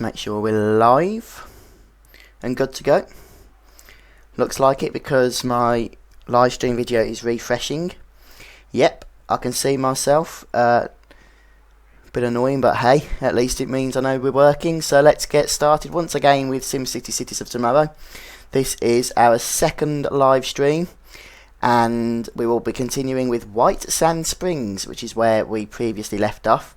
Just make sure we're live and good to go. Looks like it because my live stream video is refreshing. Yep, I can see myself. Bit annoying, but hey, at least it means I know we're working. So let's get started once again with Simcity Cities of Tomorrow. This is our second live stream, and we will be continuing with White Sand Springs, which is where we previously left off.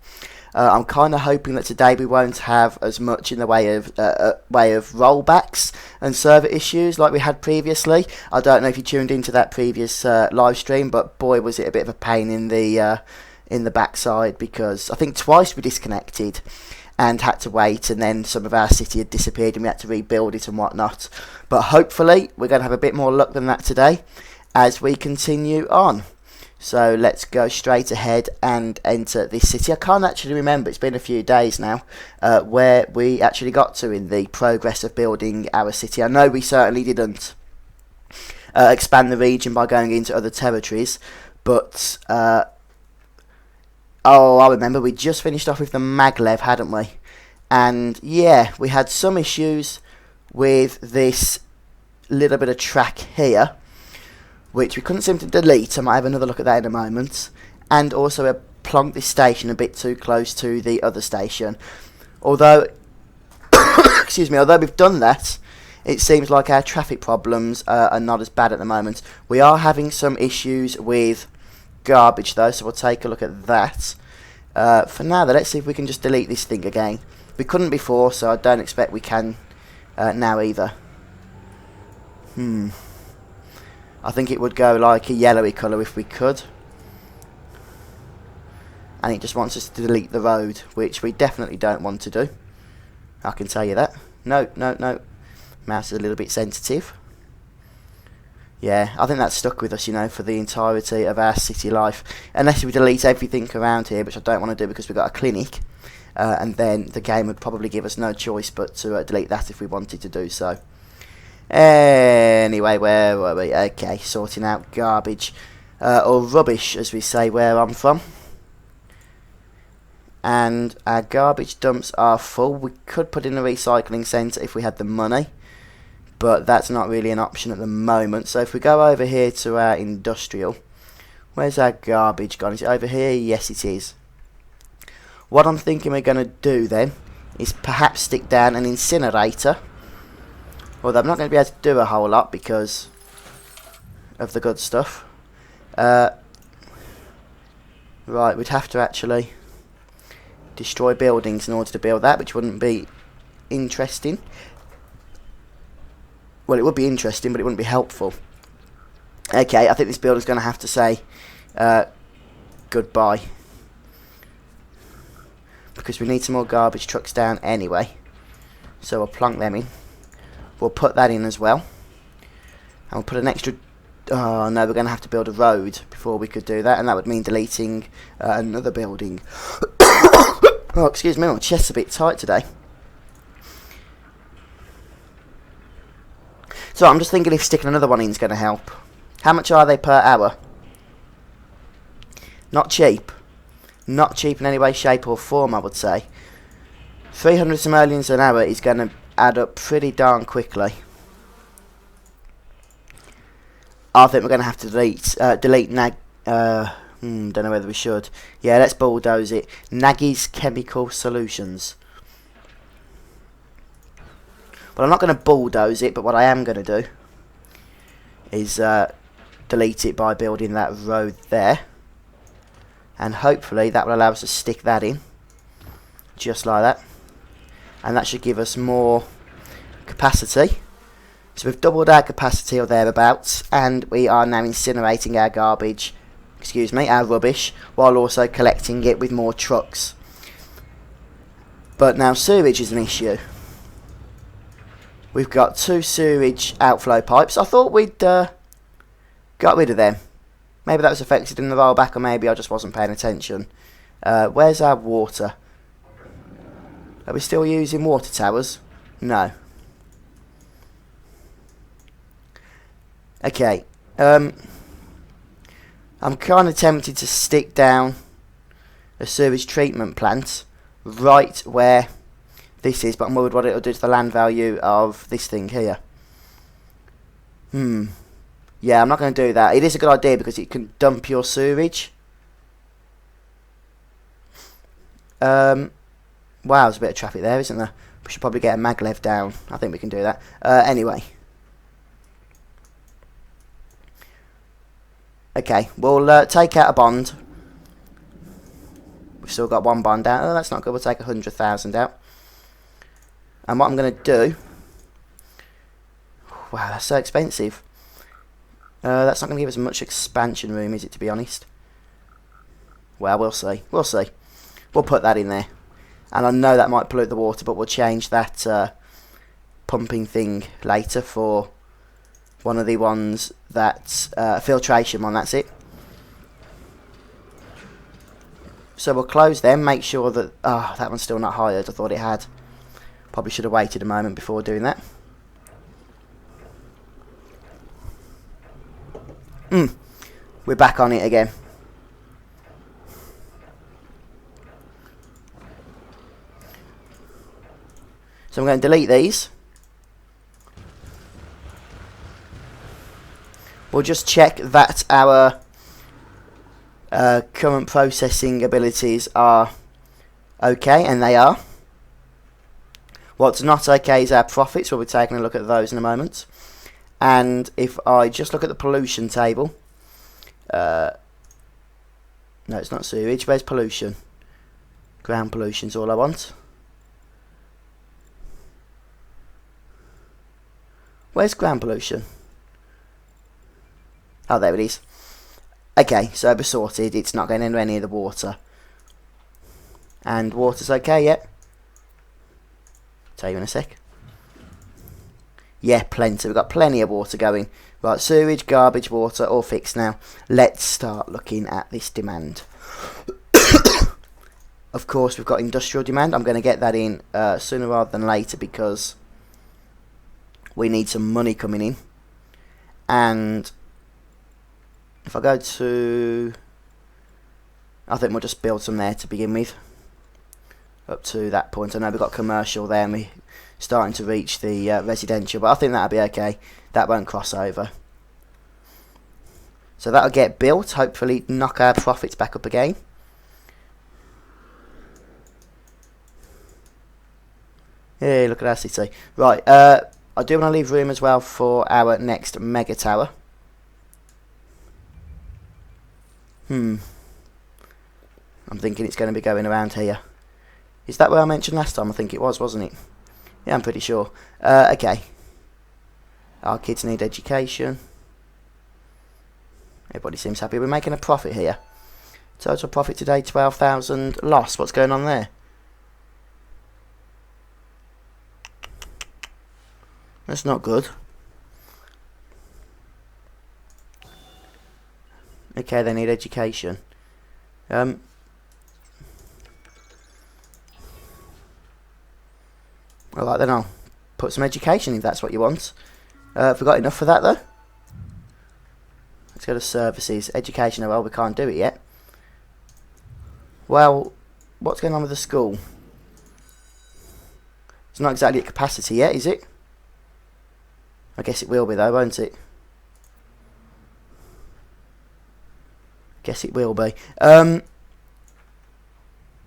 I'm kind of hoping that today we won't have as much in the way of rollbacks and server issues like we had previously. I don't know if you tuned into that previous live stream, but boy was it a bit of a pain in the backside, because I think twice we disconnected and had to wait, and then some of our city had disappeared and we had to rebuild it and whatnot. But hopefully we're going to have a bit more luck than that today as we continue on. So let's go straight ahead and enter this city. I can't actually remember, it's been a few days now, where we actually got to in the progress of building our city. I know we certainly didn't expand the region by going into other territories, but oh, I remember we just finished off with the maglev, hadn't we? And yeah, we had some issues with this little bit of track here, which we couldn't seem to delete. I might have another look at that in a moment. And also we plonked this station a bit too close to the other station. Although, excuse me, although we've done that, it seems like our traffic problems are not as bad at the moment. We are having some issues with garbage though, so we'll take a look at that. For now though, let's see if we can just delete this thing again. We couldn't before, so I don't expect we can now either. I think it would go like a yellowy colour if we could. And it just wants us to delete the road, which we definitely don't want to do. I can tell you that. No. Mouse is a little bit sensitive. Yeah, I think that's stuck with us, you know, for the entirety of our city life. Unless we delete everything around here, which I don't want to do because we've got a clinic. And then the game would probably give us no choice but to delete that if we wanted to do so. Anyway, where were we? Okay, sorting out garbage, or rubbish as we say where I'm from. And our garbage dumps are full. We could put in a recycling centre if we had the money, but that's not really an option at the moment. So if we go over here to our industrial, where's our garbage gone? Is it over here? Yes, it is. What I'm thinking we're going to do then is perhaps stick down an incinerator. Although I'm not going to be able to do a whole lot because of the good stuff. Right, we'd have to actually destroy buildings in order to build that, which wouldn't be interesting. Well, it would be interesting, but it wouldn't be helpful. Okay, I think this building's going to have to say goodbye, because we need some more garbage trucks down anyway. So we'll plonk them in. We'll put that in as well. And we'll put an extra... Oh no, we're going to have to build a road before we could do that. And that would mean deleting another building. Oh, excuse me, my chest's a bit tight today. So I'm just thinking if sticking another one in is going to help. How much are they per hour? Not cheap. Not cheap in any way, shape or form, I would say. 300 simoleons an hour is going to add up pretty darn quickly. I think we're going to have to delete don't know whether we should. Yeah, let's bulldoze it. Nagy's Chemical Solutions. Well, I'm not going to bulldoze it, but what I am going to do is delete it by building that road there. And hopefully that will allow us to stick that in. Just like that. And that should give us more capacity. So we've doubled our capacity or thereabouts, and we are now incinerating our garbage, our rubbish, while also collecting it with more trucks. But now sewage is an issue. We've got 2 sewage outflow pipes. I thought we'd got rid of them. Maybe that was affected in the rollback, or maybe I just wasn't paying attention. Where's our water? Are we still using water towers? No. Okay. I'm kind of tempted to stick down a sewage treatment plant right where this is, but I'm worried what it'll do to the land value of this thing here. Yeah, I'm not going to do that. It is a good idea because it can dump your sewage. Wow, there's a bit of traffic there, isn't there? We should probably get a maglev down. I think we can do that. Anyway. Okay, we'll take out a bond. We've still got one bond out. Oh, that's not good. We'll take 100,000 out. And what I'm going to do... Wow, that's so expensive. That's not going to give us much expansion room, is it, to be honest? Well, we'll see. We'll see. We'll put that in there. And I know that might pollute the water, but we'll change that pumping thing later for one of the ones that's filtration one, that's it. So we'll close them, make sure that... Oh, that one's still not hired. I thought it had. Probably should have waited a moment before doing that. We're back on it again. So I'm going to delete these. We'll just check that our current processing abilities are okay, and they are. What's not okay is our profits. We'll be taking a look at those in a moment. And if I just look at the pollution table, no, it's not sewage. Where's pollution? Ground pollution's all I want. Where's ground pollution? Oh, there it is. Okay, so we're sorted. It's not going anywhere near the water. And water's okay, yep. Tell you in a sec. Yeah, plenty. We've got plenty of water going. Right, sewage, garbage, water, all fixed now. Let's start looking at this demand. Of course, we've got industrial demand. I'm going to get that in sooner rather than later because we need some money coming in. And if I go to... I think we'll just build some there to begin with. Up to that point. I know we've got commercial there and we're starting to reach the residential, but I think that'll be okay. That won't cross over. So that'll get built, hopefully knock our profits back up again. Hey, look at our city. Right, I do want to leave room as well for our next mega tower. I'm thinking it's going to be going around here. Is that where I mentioned last time? I think it was, wasn't it? Yeah, I'm pretty sure. Okay. Our kids need education. Everybody seems happy. We're making a profit here. Total profit today, 12,000. Loss. What's going on there? That's not good. Okay, they need education. Alright then, I'll put some education if that's what you want. Have we got enough for that though? Let's go to services. Education, well, we can't do it yet. Well, what's going on with the school? It's not exactly at capacity yet, is it? I guess it will be though, won't it? Guess it will be.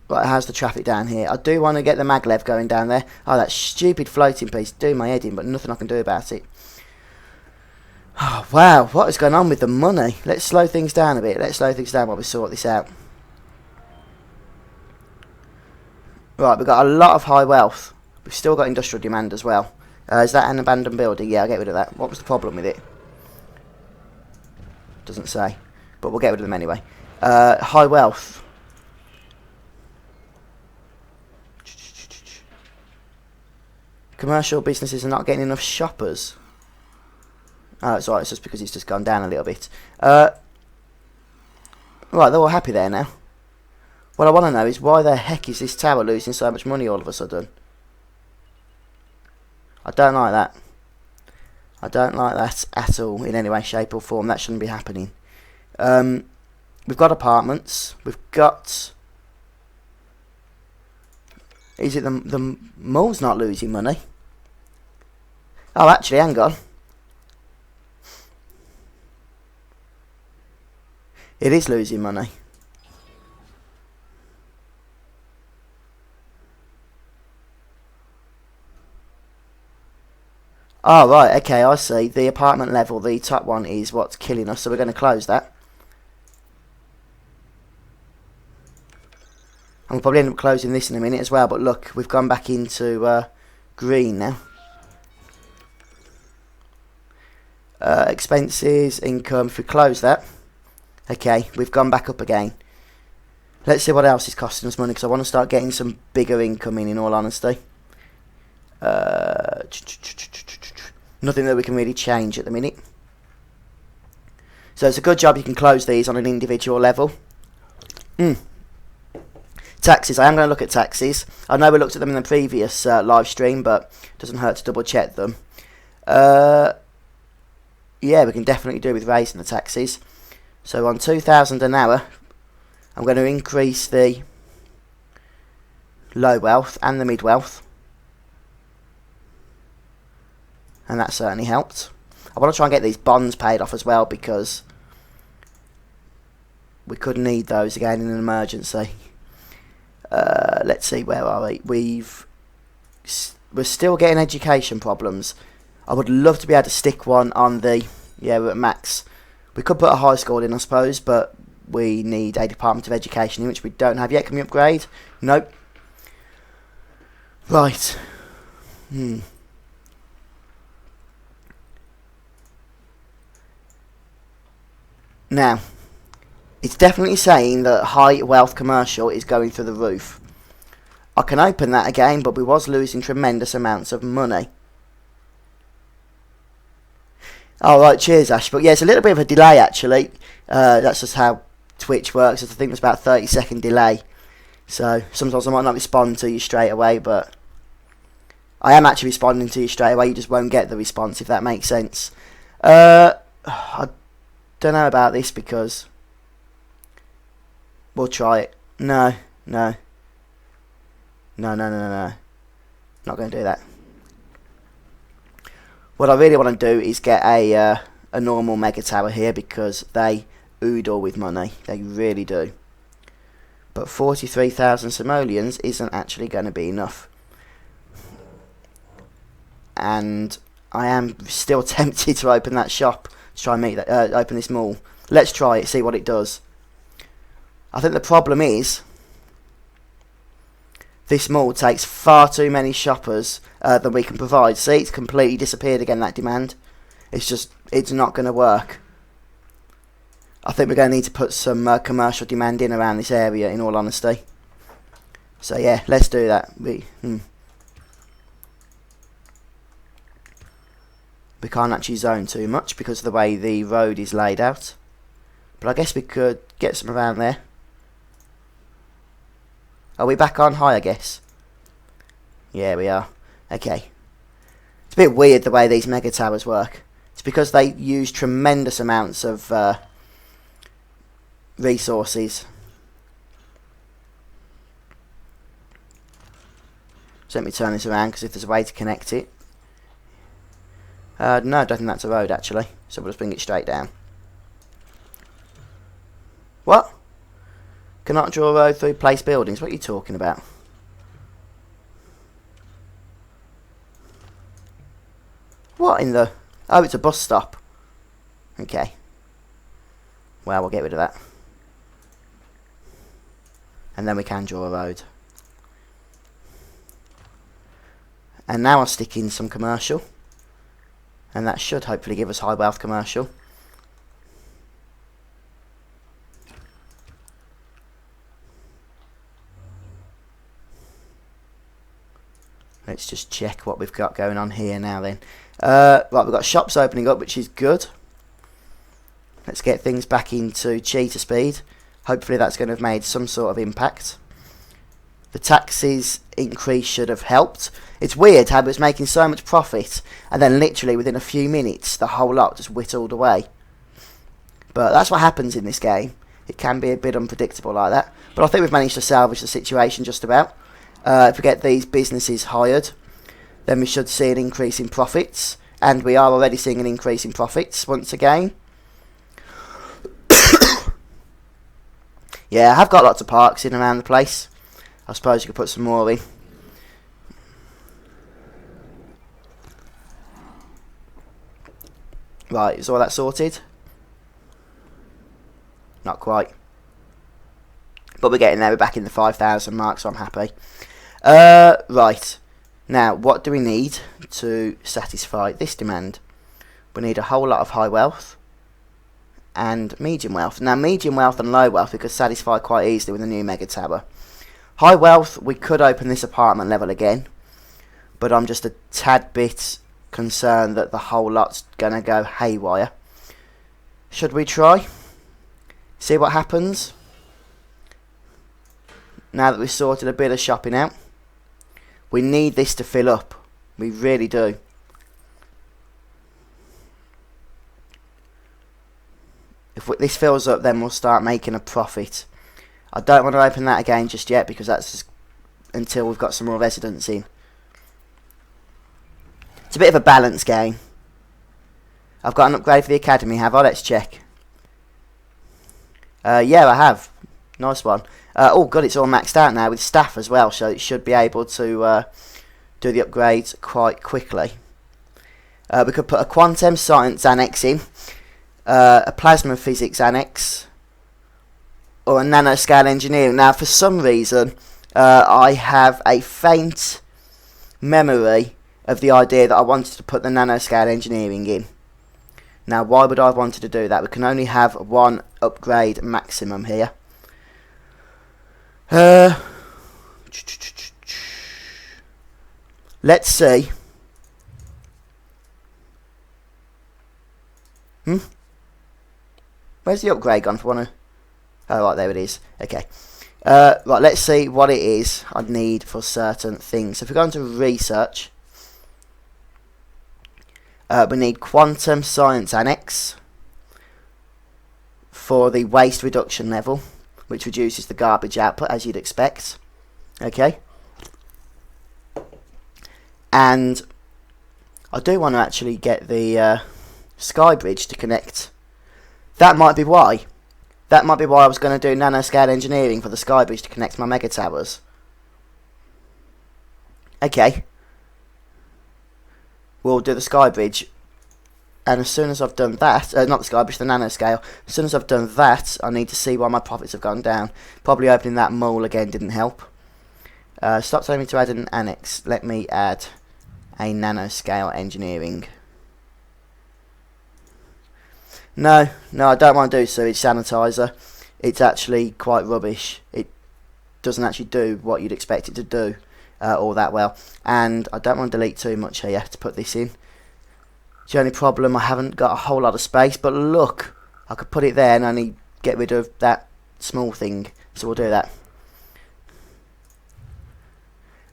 Right, how's the traffic down here? I do want to get the maglev going down there. Oh, that stupid floating piece doing my head in, but nothing I can do about it. Oh, wow, what is going on with the money? Let's slow things down a bit. Let's slow things down while we sort this out. Right, we've got a lot of high wealth. We've still got industrial demand as well. Is that an abandoned building? Yeah, I'll get rid of that. What was the problem with it? Doesn't say. But we'll get rid of them anyway. High wealth. Commercial businesses are not getting enough shoppers. Oh, it's alright, it's just because it's just gone down a little bit. Right, they're all happy there now. What I want to know is why the heck is this tower losing so much money all of a sudden? I don't like that. I don't like that at all in any way, shape or form. That shouldn't be happening. We've got apartments. We've got Is it the mall's not losing money? Oh, actually, hang on. It is losing money. Oh, right, okay, I see. The apartment level, the top one, is what's killing us, so we're going to close that. And we'll probably end up closing this in a minute as well, but look, we've gone back into green now. Expenses, income, if we close that, okay, we've gone back up again. Let's see what else is costing us money, because I want to start getting some bigger income in all honesty. Nothing that we can really change at the minute. So it's a good job you can close these on an individual level. Taxes, I am going to look at taxes. I know we looked at them in the previous live stream, but it doesn't hurt to double check them. Yeah, we can definitely do with raising the taxes. So on 2,000 an hour, I'm going to increase the low wealth and the mid wealth. And that certainly helped. I want to try and get these bonds paid off as well, because we could need those again in an emergency. Let's see, where are we? We're still getting education problems. I would love to be able to stick one on the... Yeah, we're at max. We could put a high school in, I suppose, but we need a Department of Education in, which we don't have yet. Can we upgrade? Nope. Right. Now, it's definitely saying that high wealth commercial is going through the roof. I can open that again, but we was losing tremendous amounts of money. Alright, cheers Ash. But yeah, it's a little bit of a delay actually. That's just how Twitch works. I think it's about 30-second delay. So sometimes I might not respond to you straight away, but I am actually responding to you straight away. You just won't get the response, if that makes sense. I don't know about this, because we'll try it. No. Not going to do that. What I really want to do is get a normal mega tower here, because they oodle with money. They really do. But 43,000 simoleons isn't actually going to be enough. And I am still tempted to open that shop. To try and make that, open this mall. Let's try it, see what it does. I think the problem is this mall takes far too many shoppers than we can provide. See, it's completely disappeared again, that demand. It's not going to work. I think we're going to need to put some commercial demand in around this area, in all honesty. So yeah, let's do that. We can't actually zone too much because of the way the road is laid out. But I guess we could get some around there. Are we back on high, I guess? Yeah, we are. Okay. It's a bit weird the way these mega towers work. It's because they use tremendous amounts of resources. So let me turn this around, because if there's a way to connect it. No, I don't think that's a road actually, so we'll just bring it straight down. What? Cannot draw a road through place buildings? What are you talking about? What in the... Oh, it's a bus stop. Okay. Well, we'll get rid of that. And then we can draw a road. And now I'll stick in some commercial. And that should hopefully give us high wealth commercial. Let's just check what we've got going on here now then. Right, we've got shops opening up, which is good. Let's get things back into cheetah speed. Hopefully that's going to have made some sort of impact. The taxes increase should have helped. It's weird how it was making so much profit, and then literally within a few minutes the whole lot just whittled away. But that's what happens in this game. It can be a bit unpredictable like that. But I think we've managed to salvage the situation just about. if we get these businesses hired, then we should see an increase in profits, and we are already seeing an increase in profits once again. Yeah, I have got lots of parks in around the place. I suppose you could put some more in. Right, is all that sorted? Not quite. But we're getting there, we're back in the 5,000 mark, so I'm happy. Right. Now, what do we need to satisfy this demand? We need a whole lot of high wealth and medium wealth. Now, medium wealth and low wealth we could satisfy quite easily with a new mega tower. High wealth, we could open this apartment level again, but I'm just a tad bit concerned that the whole lot's gonna go haywire. Should we try? See what happens? Now that we've sorted a bit of shopping out. We need this to fill up. We really do. If this fills up, then we'll start making a profit. I don't want to open that again just yet, because that's until we've got some more residents in. It's a bit of a balance game. I've got an upgrade for the academy, have I? Let's check. Yeah, I have. Nice one. Oh, good, it's all maxed out now with staff as well, so it should be able to do the upgrades quite quickly. We could put a quantum science annex in, a plasma physics annex, or a nanoscale engineering. Now, for some reason, I have a faint memory of the idea that I wanted to put the nanoscale engineering in. Now, why would I have wanted to do that? We can only have one upgrade maximum here. Let's see. Where's the upgrade gone for one of... Oh, right, there it is. Okay. Right, let's see what it is I need for certain things. So if we go into research, we need quantum science annex for the waste reduction level, which reduces the garbage output, as you'd expect. Okay. And I do want to actually get the sky bridge to connect. That might be why. That might be why I was going to do nanoscale engineering for the sky bridge to connect my mega towers. Okay. We'll do the sky bridge. And as soon as I've done that, not the sky bridge, the nanoscale, as soon as I've done that, I need to see why my profits have gone down. Probably opening that mole again didn't help. Stop telling me to add an annex. Let me add a nanoscale engineering. No, I don't want to do sewage sanitizer. It's actually quite rubbish. It doesn't actually do what you'd expect it to do all that well. And I don't want to delete too much here to put this in. It's the only problem, I haven't got a whole lot of space, but look, I could put it there and only get rid of that small thing, so we'll do that.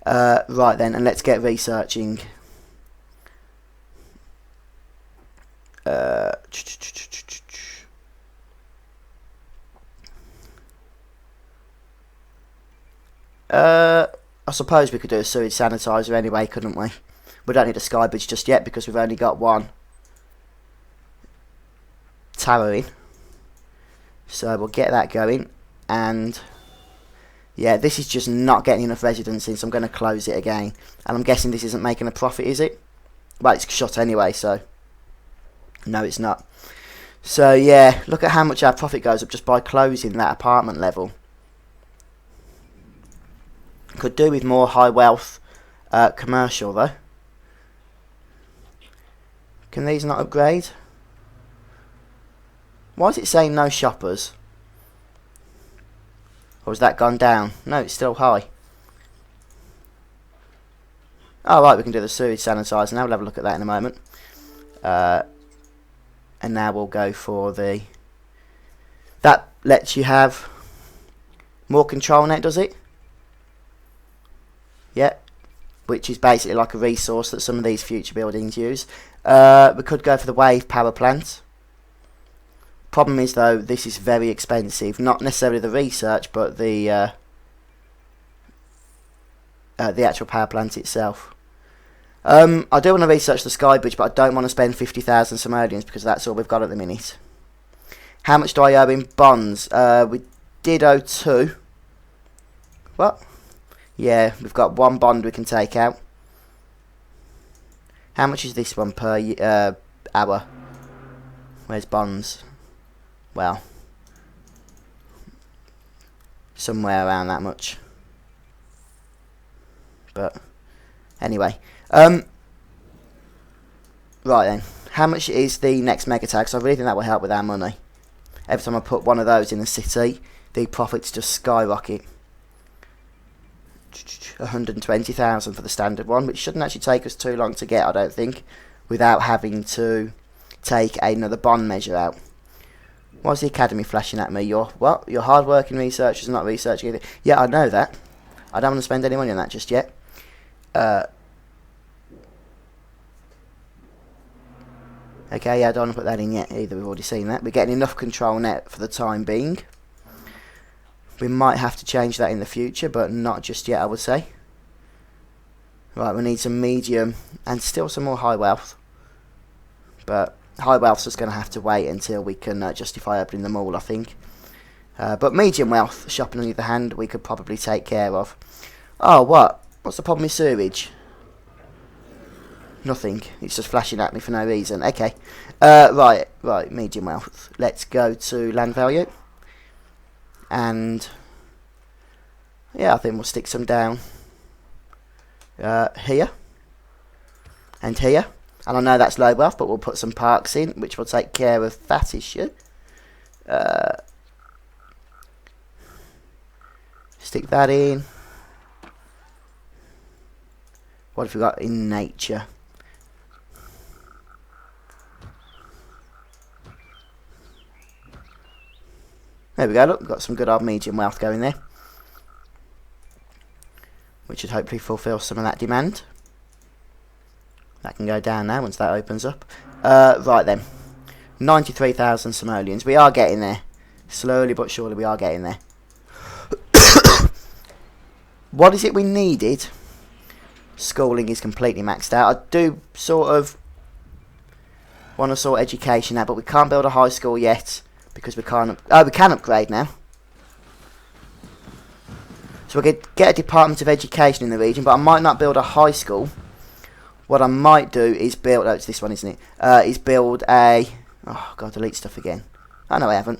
Right then, and let's get researching. I suppose we could do a sewage sanitizer anyway, couldn't we? We don't need a sky bridge just yet because we've only got one tower in. So we'll get that going. And yeah, this is just not getting enough residents in, so I'm going to close it again. And I'm guessing this isn't making a profit, is it? Well, it's shut anyway, so no, it's not. So yeah, look at how much our profit goes up just by closing that apartment level. Could do with more high wealth commercial though. Can these not upgrade? Why is it saying no shoppers? Or has that gone down? No, it's still high. Oh right, we can do the sewage sanitizer now. We'll have a look at that in a moment. And now we'll go for the... That lets you have more control net, does it? Yeah. Which is basically like a resource that some of these future buildings use. We could go for the wave power plant. Problem is though, this is very expensive. Not necessarily the research, but the the actual power plant itself. I do want to research the sky bridge, but I don't want to spend 50,000 simoleons because that's all we've got at the minute. How much do I owe in bonds? We did owe 2. What? Yeah, we've got 1 bond we can take out. How much is this one per hour? Where's bonds? Well, somewhere around that much. But anyway, right then, how much is the next mega tag? So I really think that will help with our money. Every time I put one of those in the city, the profits just skyrocket. 120,000 for the standard one, which shouldn't actually take us too long to get, I don't think, without having to take another bond measure out. Why's the academy flashing at me? You're what? You're hard-working researchers, not researching anything. Yeah, I know that. I don't want to spend any money on that just yet. Okay, yeah, I don't want to put that in yet either. We've already seen that. We're getting enough control net for the time being. We might have to change that in the future, but not just yet, I would say. Right, we need some medium and still some more high wealth. But high wealth's just going to have to wait until we can justify opening them all, I think. But medium wealth, shopping on the other hand, we could probably take care of. Oh, what? What's the problem with sewage? Nothing. It's just flashing at me for no reason. Okay. Right, medium wealth. Let's go to land value. And yeah, I think we'll stick some down here and here. And I know that's low wealth, but we'll put some parks in, which will take care of that issue. Stick that in. What have we got in nature? There we go, look, we've got some good old medium wealth going there, which should hopefully fulfill some of that demand. That can go down now once that opens up. Right then, 93,000 simoleons. We are getting there. Slowly but surely we are getting there. What is it we needed? Schooling is completely maxed out. I do sort of want to sort education out, but we can't build a high school yet. Because we can't... Oh, we can upgrade now. So we could get a Department of Education in the region, but I might not build a high school. What I might do is build... Oh, it's this one, isn't it? Is build a... Oh, God, delete stuff again. Oh, no, I haven't.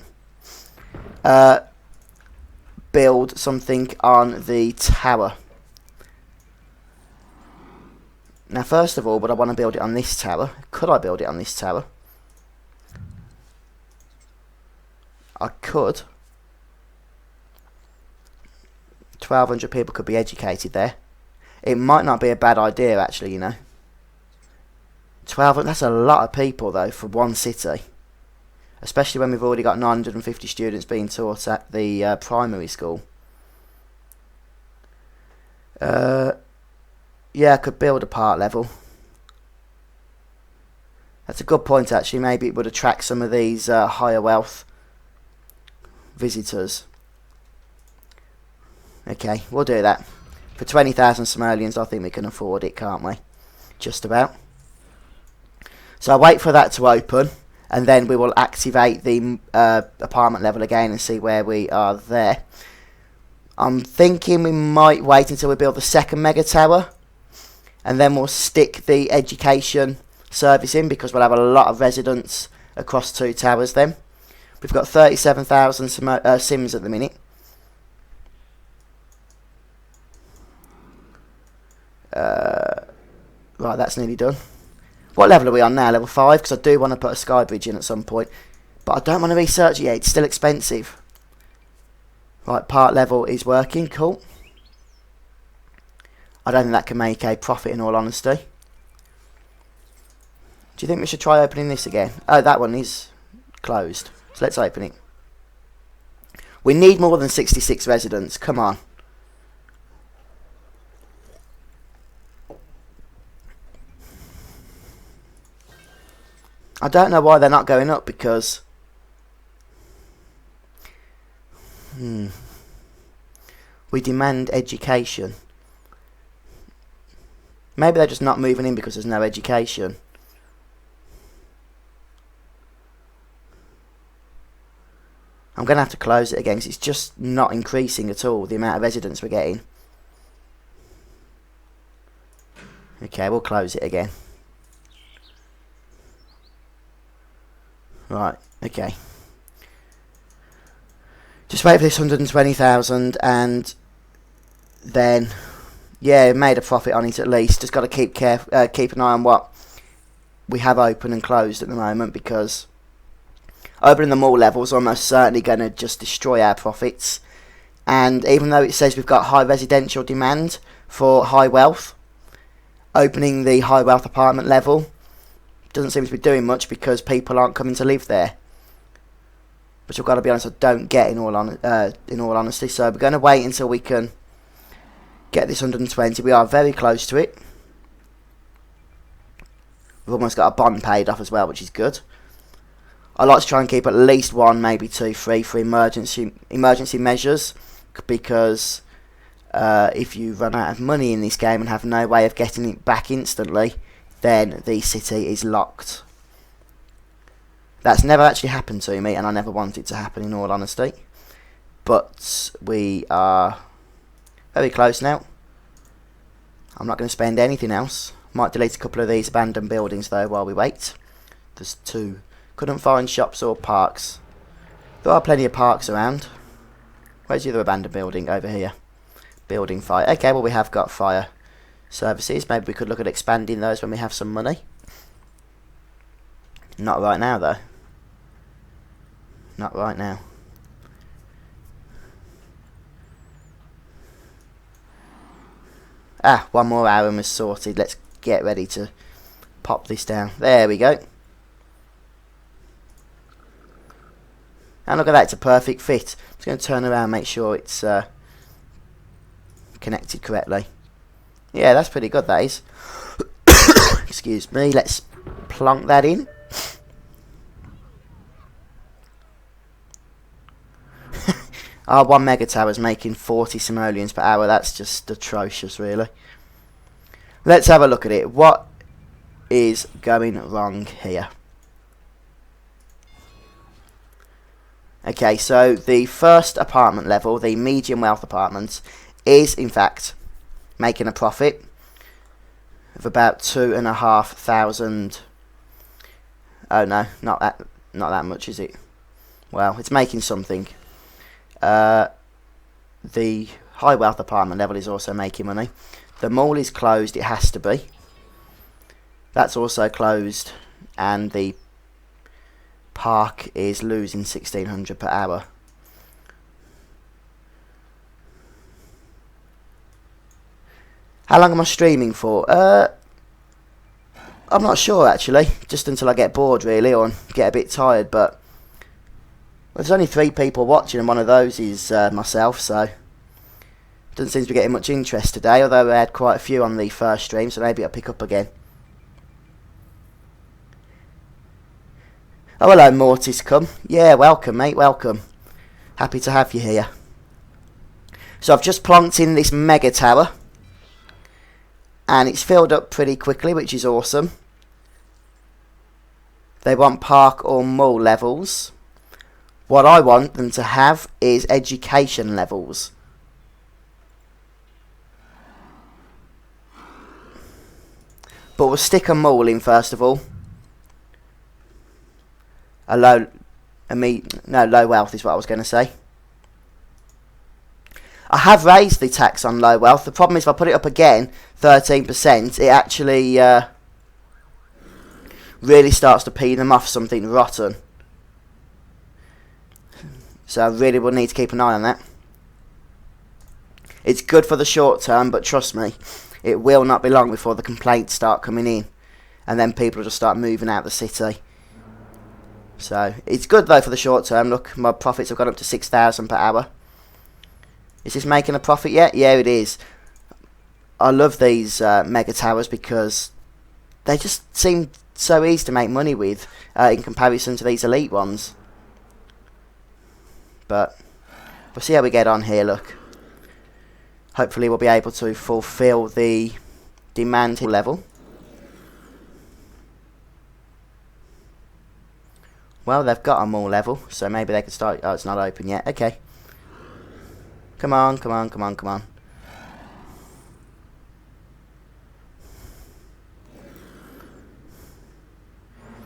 Build something on the tower. Now, first of all, would I want to build it on this tower? Could I build it on this tower? I could. 1,200 people could be educated there. It might not be a bad idea, actually, you know. 12, that's a lot of people, though, for one city. Especially when we've already got 950 students being taught at the primary school. Yeah, I could build a park level. That's a good point, actually. Maybe it would attract some of these higher wealth visitors. Okay, we'll do that. For 20,000 simoleons, I think we can afford it, can't we? Just about. So I'll wait for that to open, and then we will activate the apartment level again and see where we are there. I'm thinking we might wait until we build the second mega tower, and then we'll stick the education service in, because we'll have a lot of residents across 2 towers then. We've got 37,000 sims at the minute. Right, that's nearly done. What level are we on now? Level 5? Because I do want to put a sky bridge in at some point. But I don't want to research it yet. It's still expensive. Right, part level is working. Cool. I don't think that can make a profit, in all honesty. Do you think we should try opening this again? Oh, that one is closed. So let's open it. We need more than 66 residents. Come on. I don't know why they're not going up, because we demand education. Maybe they're just not moving in because there's no education. I'm going to have to close it again because it's just not increasing at all, the amount of residents we're getting. Okay, we'll close it again. Right, okay. Just wait for this 120,000 and then, yeah, made a profit on it at least. Just got to keep an eye on what we have open and closed at the moment, because opening them all levels are almost certainly going to just destroy our profits. And even though it says we've got high residential demand for high wealth, opening the high wealth apartment level doesn't seem to be doing much because people aren't coming to live there. Which I've got to be honest, I don't get in all honesty. So we're going to wait until we can get this 120. We are very close to it. We've almost got a bond paid off as well, which is good. I like to try and keep at least one, maybe two, three for emergency measures, because if you run out of money in this game and have no way of getting it back instantly, then the city is locked. That's never actually happened to me, and I never want it to happen, in all honesty. But we are very close now. I'm not going to spend anything else. Might delete a couple of these abandoned buildings though while we wait. There's two. Couldn't find shops or parks. There are plenty of parks around. Where's the other abandoned building? Over here. Building fire. Okay, well we have got fire services. Maybe we could look at expanding those when we have some money. Not right now though. Not right now. Ah, one more hour and we're sorted. Let's get ready to pop this down. There we go. And look at that, it's a perfect fit. I'm just going to turn around and make sure it's connected correctly. Yeah, that's pretty good, that is. Excuse me, let's plonk that in. Our one mega tower is making 40 simoleons per hour. That's just atrocious, really. Let's have a look at it. What is going wrong here? Okay, so the first apartment level, the medium wealth apartments, is in fact making a profit of about 2,500. Oh no, not that much, is it? Well, it's making something. The high wealth apartment level is also making money. The mall is closed, it has to be. That's also closed, and the park is losing 1,600 per hour. How long am I streaming for? I'm not sure actually, just until I get bored really, or get a bit tired, but there's only 3 people watching and one of those is myself, so doesn't seem to be getting much interest today, although I had quite a few on the first stream, so maybe I'll pick up again. Oh, hello Mortis, come. Yeah, welcome mate, welcome. Happy to have you here. So I've just plonked in this mega tower, and it's filled up pretty quickly, which is awesome. They want park or mall levels. What I want them to have is education levels. But we'll stick a mall in first of all. Low wealth is what I was going to say. I have raised the tax on low wealth. The problem is if I put it up again, 13%, it actually really starts to pee them off something rotten. So I really will need to keep an eye on that. It's good for the short term, but trust me, it will not be long before the complaints start coming in, and then people will just start moving out of the city. So it's good though for the short term. Look, my profits have gone up to 6,000 per hour. Is this making a profit yet? Yeah, it is. I love these mega towers because they just seem so easy to make money with in comparison to these elite ones. But we'll see how we get on here, look. Hopefully we'll be able to fulfill the demand level. Well, they've got a mall level, so maybe they can start. Oh, it's not open yet. Okay. Come on, come on, come on, come on.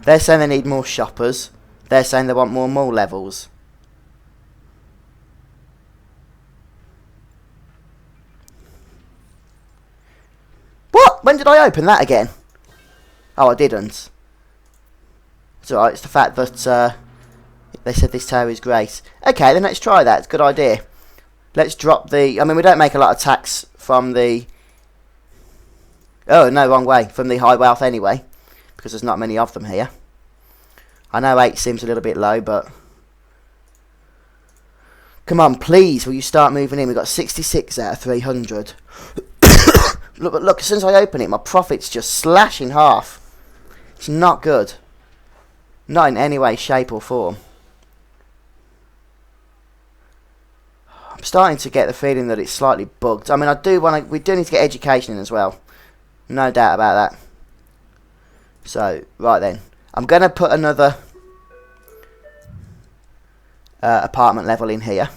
They're saying they need more shoppers. They're saying they want more mall levels. What? When did I open that again? Oh, I didn't. It's alright, it's the fact that they said this tower is great. Okay, then let's try that. It's a good idea. Let's drop the... I mean, we don't make a lot of tax from the... Oh, no, wrong way. From the high wealth anyway. Because there's not many of them here. I know 8 seems a little bit low, but... Come on, please, will you start moving in? We've got 66 out of 300. Look, as soon as I open it, my profit's just slash in half. It's not good. Not in any way, shape or form. I'm starting to get the feeling that it's slightly bugged. I mean, we do need to get education in as well. No doubt about that. So, right then. I'm going to put another apartment level in here.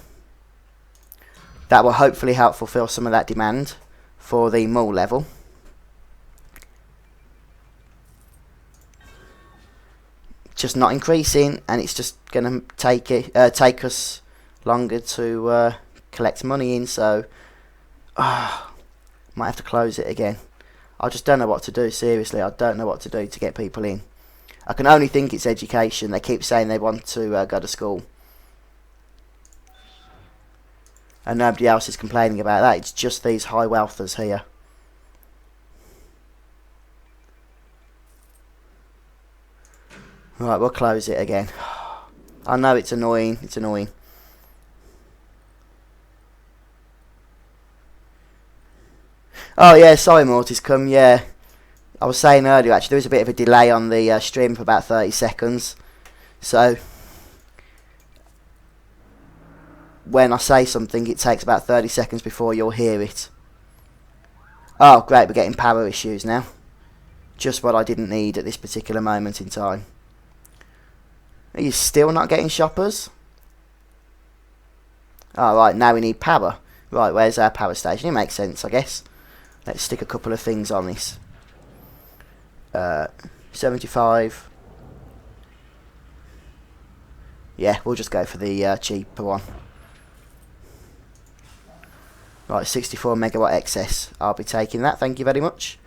That will hopefully help fulfill some of that demand for the mall level. Just not increasing, and it's just going to take us longer to collect money in, so might have to close it again. I just don't know what to do, seriously. I don't know what to do to get people in. I can only think it's education. They keep saying they want to go to school, and nobody else is complaining about that. It's just these high wealthers here. Right, we'll close it again. I know it's annoying. It's annoying. Oh yeah, sorry Morty's come, yeah. I was saying earlier actually there was a bit of a delay on the stream for about 30 seconds. So when I say something it takes about 30 seconds before you'll hear it. Oh great, we're getting power issues now. Just what I didn't need at this particular moment in time. Are you still not getting shoppers? Oh right, now we need power. Right, where's our power station? It makes sense, I guess. Let's stick a couple of things on this. 75. Yeah, we'll just go for the cheaper one. Right, 64 megawatt excess. I'll be taking that, thank you very much.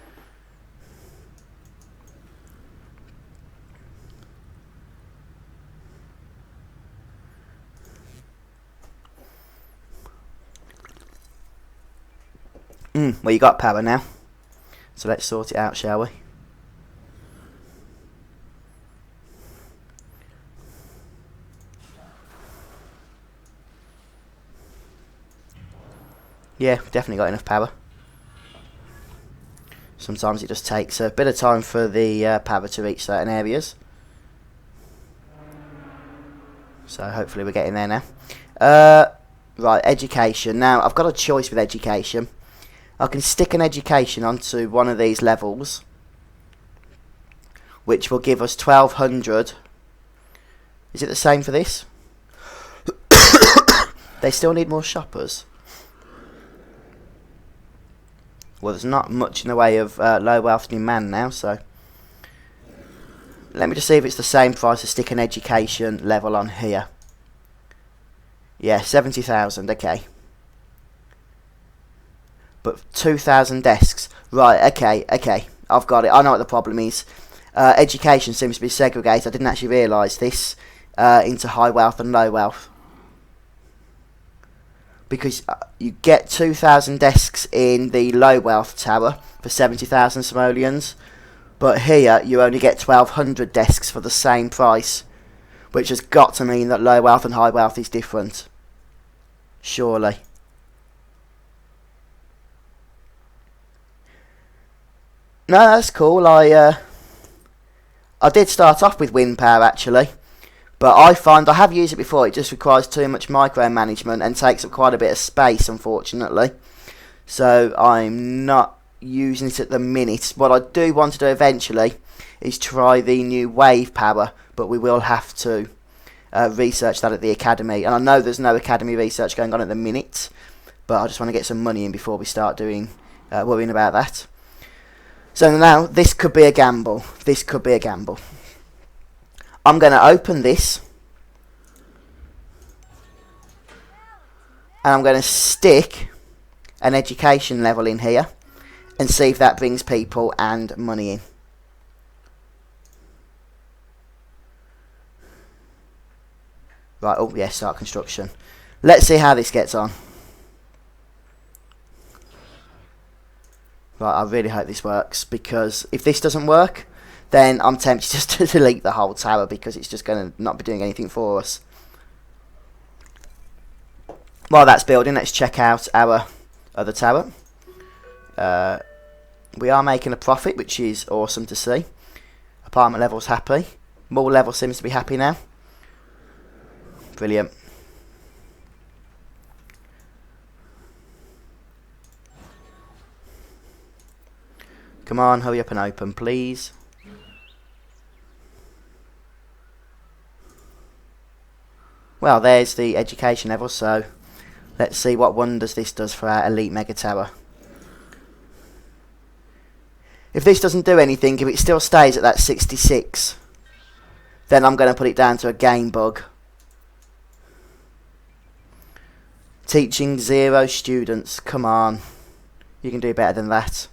Well, you got power now. So let's sort it out, shall we? Yeah, definitely got enough power. Sometimes it just takes a bit of time for the power to reach certain areas. So hopefully we're getting there now. Right, education. Now, I've got a choice with education. I can stick an education onto one of these levels, which will give us 1200. Is it the same for this? They still need more shoppers. Well, there's not much in the way of low wealth demand now, so let me just see if it's the same price to stick an education level on here. Yeah, 70,000, okay. But 2,000 desks. Right, okay, okay. I've got it. I know what the problem is. Education seems to be segregated. I didn't actually realise this. Into high wealth and low wealth. Because you get 2,000 desks in the low wealth tower for 70,000 simoleons. But here you only get 1,200 desks for the same price. Which has got to mean that low wealth and high wealth is different. Surely. No, that's cool. I did start off with wind power actually, but I find I have used it before. It just requires too much micromanagement and takes up quite a bit of space, unfortunately. So I'm not using it at the minute. What I do want to do eventually is try the new wave power, but we will have to research that at the academy. And I know there's no academy research going on at the minute, but I just want to get some money in before we start doing worrying about that. So now this could be a gamble. This could be a gamble. I'm going to open this, and I'm going to stick an education level in here and see if that brings people and money in. Right, oh yeah, start construction. Let's see how this gets on. Right, I really hope this works, because if this doesn't work, then I'm tempted just to delete the whole tower, because it's just going to not be doing anything for us. While that's building, let's check out our other tower. We are making a profit, which is awesome to see. Apartment level's happy. Mall level seems to be happy now. Brilliant. Come on, hurry up and open, please. Well, there's the education level, so let's see what wonders this does for our elite mega tower. If this doesn't do anything, if it still stays at that 66, then I'm going to put it down to a game bug. Teaching 0 students, come on. You can do better than that.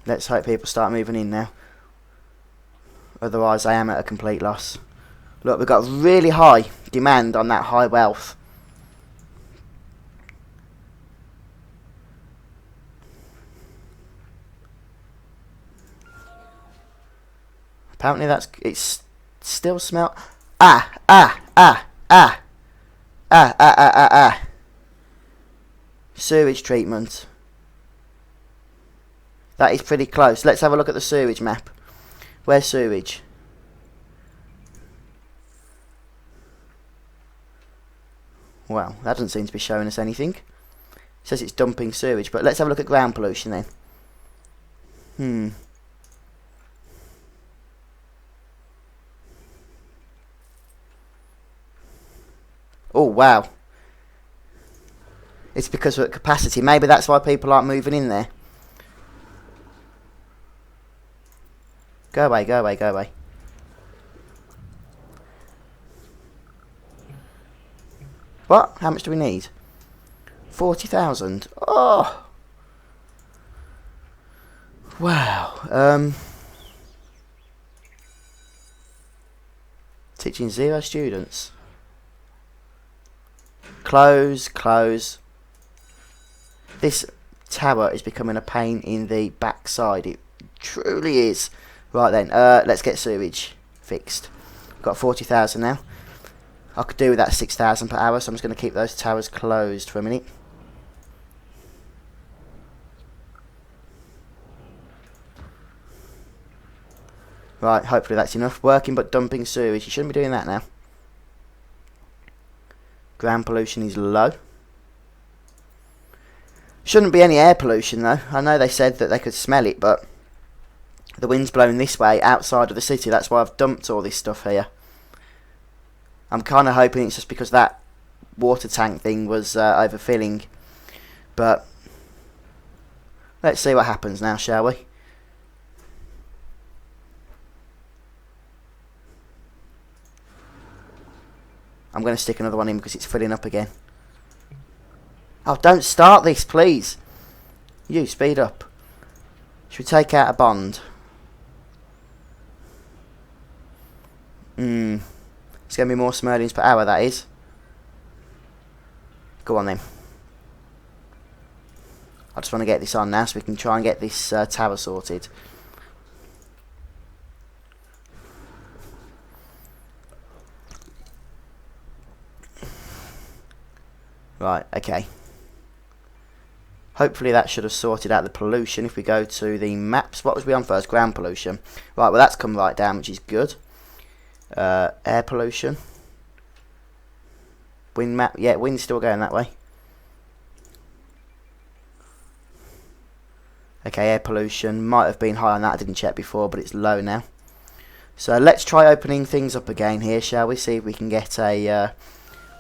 Let's hope people start moving in now. Otherwise I am at a complete loss. Look, we've got really high demand on that high wealth. Apparently it's still smell. Sewage treatment. That is pretty close. Let's have a look at the sewage map. Where's sewage? Well, that doesn't seem to be showing us anything. It says it's dumping sewage, but let's have a look at ground pollution then. Oh, wow. It's because we're at capacity. Maybe that's why people aren't moving in there. Go away, go away, go away. What? How much do we need? 40,000. Oh! Wow. Teaching 0 students. Close, close. This tower is becoming a pain in the backside. It truly is. Right then, let's get sewage fixed. Got 40,000 now. I could do with that 6,000 per hour, so I'm just going to keep those towers closed for a minute. Right, hopefully that's enough. Working but dumping sewage. You shouldn't be doing that now. Ground pollution is low. Shouldn't be any air pollution though. I know they said that they could smell it, but the wind's blowing this way outside of the city. That's why I've dumped all this stuff here. I'm kind of hoping it's just because that water tank thing was overfilling. But let's see what happens now, shall we? I'm going to stick another one in because it's filling up again. Oh, don't start this, please. You, speed up. Should we take out a bond? It's going to be more simoleons per hour, that is. Go on then. I just want to get this on now so we can try and get this tower sorted. Right, okay. Hopefully that should have sorted out the pollution. If we go to the maps, what was we on first? Ground pollution. Right, well that's come right down, which is good. Air pollution. Wind map, yeah, wind's still going that way. Okay, air pollution might have been high on that, I didn't check before, but it's low now. So let's try opening things up again here, shall we? See if we can get a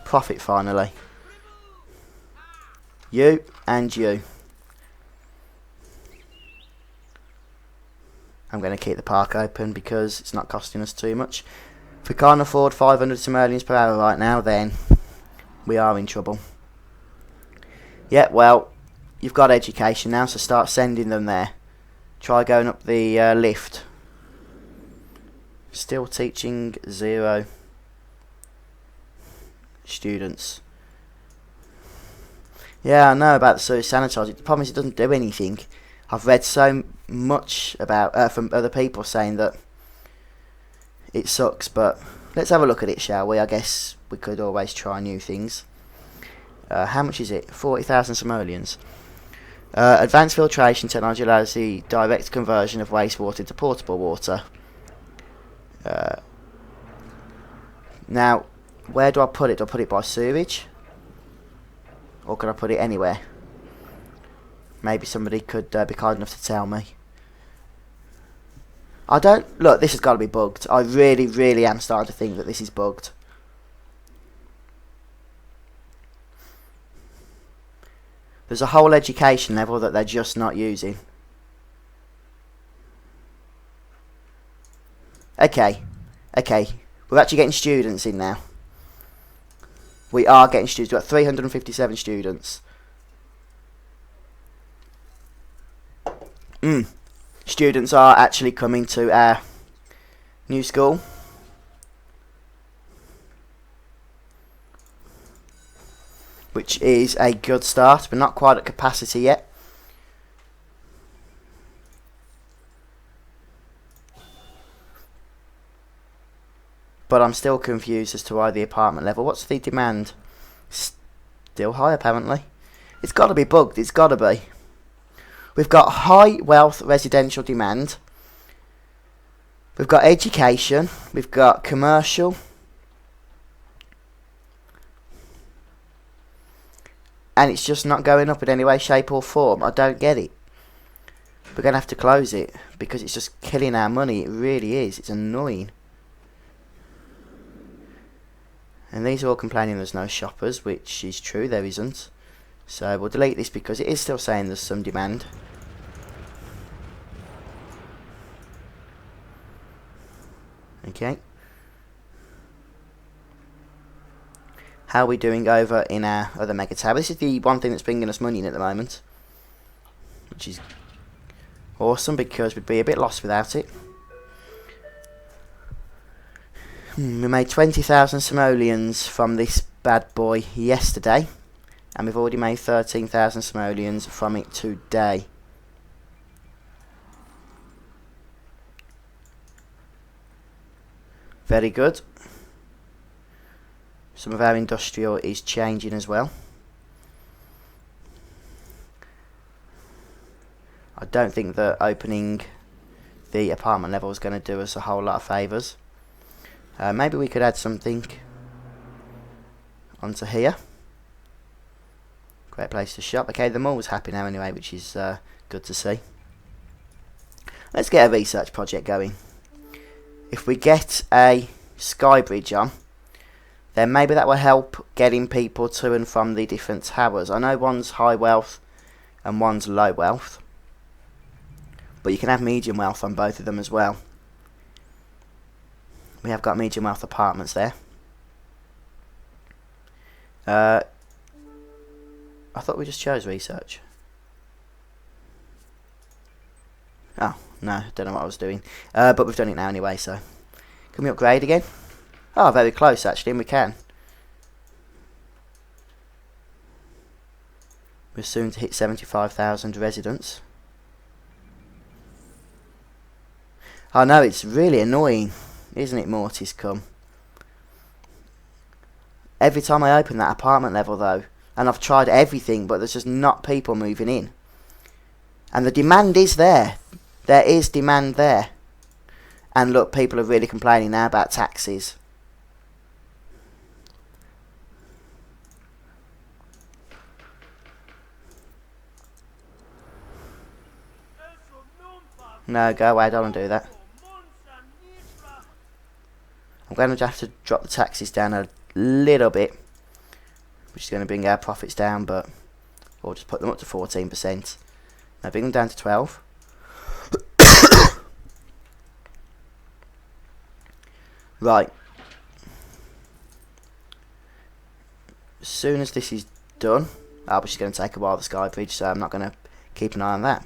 profit finally. You and you. I'm going to keep the park open because it's not costing us too much. If we can't afford 500 simoleons per hour right now, then we are in trouble. Yeah, well, you've got education now, so start sending them there. Try going up the lift. Still teaching 0 students. Yeah, I know about the sewage sanitizer. The problem is it doesn't do anything. I've read so much about from other people saying that it sucks, but let's have a look at it, shall we? I guess we could always try new things. How much is it? 40,000 simoleons. Advanced filtration technology allows the direct conversion of wastewater into potable water. Now, where do I put it? Do I put it by sewage? Or can I put it anywhere? Maybe somebody could be kind enough to tell me. I don't... Look, this has got to be bugged. I really, really am starting to think that this is bugged. There's a whole education level that they're just not using. Okay. Okay. We're actually getting students in now. We are getting students. We've got 357 students. Students are actually coming to our new school. Which is a good start. We're not quite at capacity yet. But I'm still confused as to why the apartment level. What's the demand? Still high, apparently. It's got to be bugged. It's got to be. We've got high wealth residential demand. We've got education. We've got commercial. And it's just not going up in any way, shape or form. I don't get it. We're going to have to close it because it's just killing our money. It really is. It's annoying. And these are all complaining there's no shoppers, which is true, there isn't. So we'll delete this because it is still saying there's some demand. Okay. How are we doing over in our other mega tower? This is the one thing that's bringing us money in at the moment. Which is awesome because we'd be a bit lost without it. We made 20,000 simoleons from this bad boy yesterday. And we've already made 13,000 simoleons from it today. Very good. Some of our industrial is changing as well. I don't think that opening the apartment level is going to do us a whole lot of favours. Maybe we could add something onto here. Great place to shop. Okay, the mall's happy now anyway, which is good to see. Let's get a research project going. If we get a sky bridge on, then maybe that will help getting people to and from the different towers. I know one's high wealth and one's low wealth, but you can have medium wealth on both of them as well. We have got medium wealth apartments there. I thought we just chose research. Oh, no, don't know what I was doing. But we've done it now anyway, so. Can we upgrade again? Oh, very close actually, and we can. We're soon to hit 75,000 residents. Oh no, it's really annoying, isn't it, Morty's come? Every time I open that apartment level though, and I've tried everything, but there's just not people moving in. And the demand is there. There is demand there. And look, people are really complaining now about taxes. No, go away, I don't want to do that. I'm going to have to drop the taxes down a little bit, which is going to bring our profits down, but or just put them up to 14%. Now bring them down to 12. Right. As soon as this is done, which is going to take a while, the sky bridge, so I'm not going to keep an eye on that.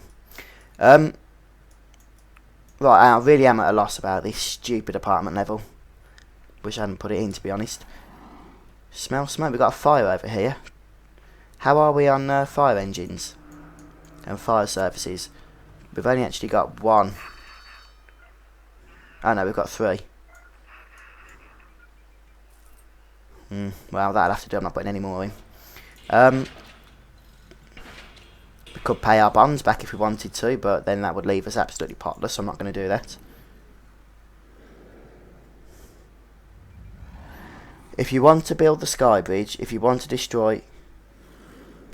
Right, I really am at a loss about this stupid apartment level. Wish I hadn't put it in, to be honest. Smell smoke. We've got a fire over here. How are we on fire engines and fire services? We've only actually got one. Oh no, we've got 3. Well, that'll have to do. I'm not putting any more in. We could pay our bonds back if we wanted to, but then that would leave us absolutely potless, so I'm not going to do that. If you want to build the sky bridge, if you want to destroy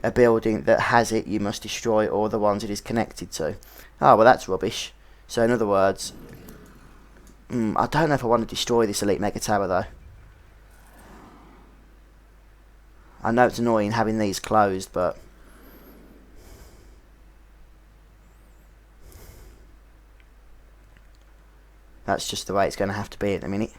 a building that has it, you must destroy all the ones it is connected to. Oh, well, that's rubbish. So, in other words, I don't know if I want to destroy this elite mega tower, though. I know it's annoying having these closed, but that's just the way it's going to have to be at the minute.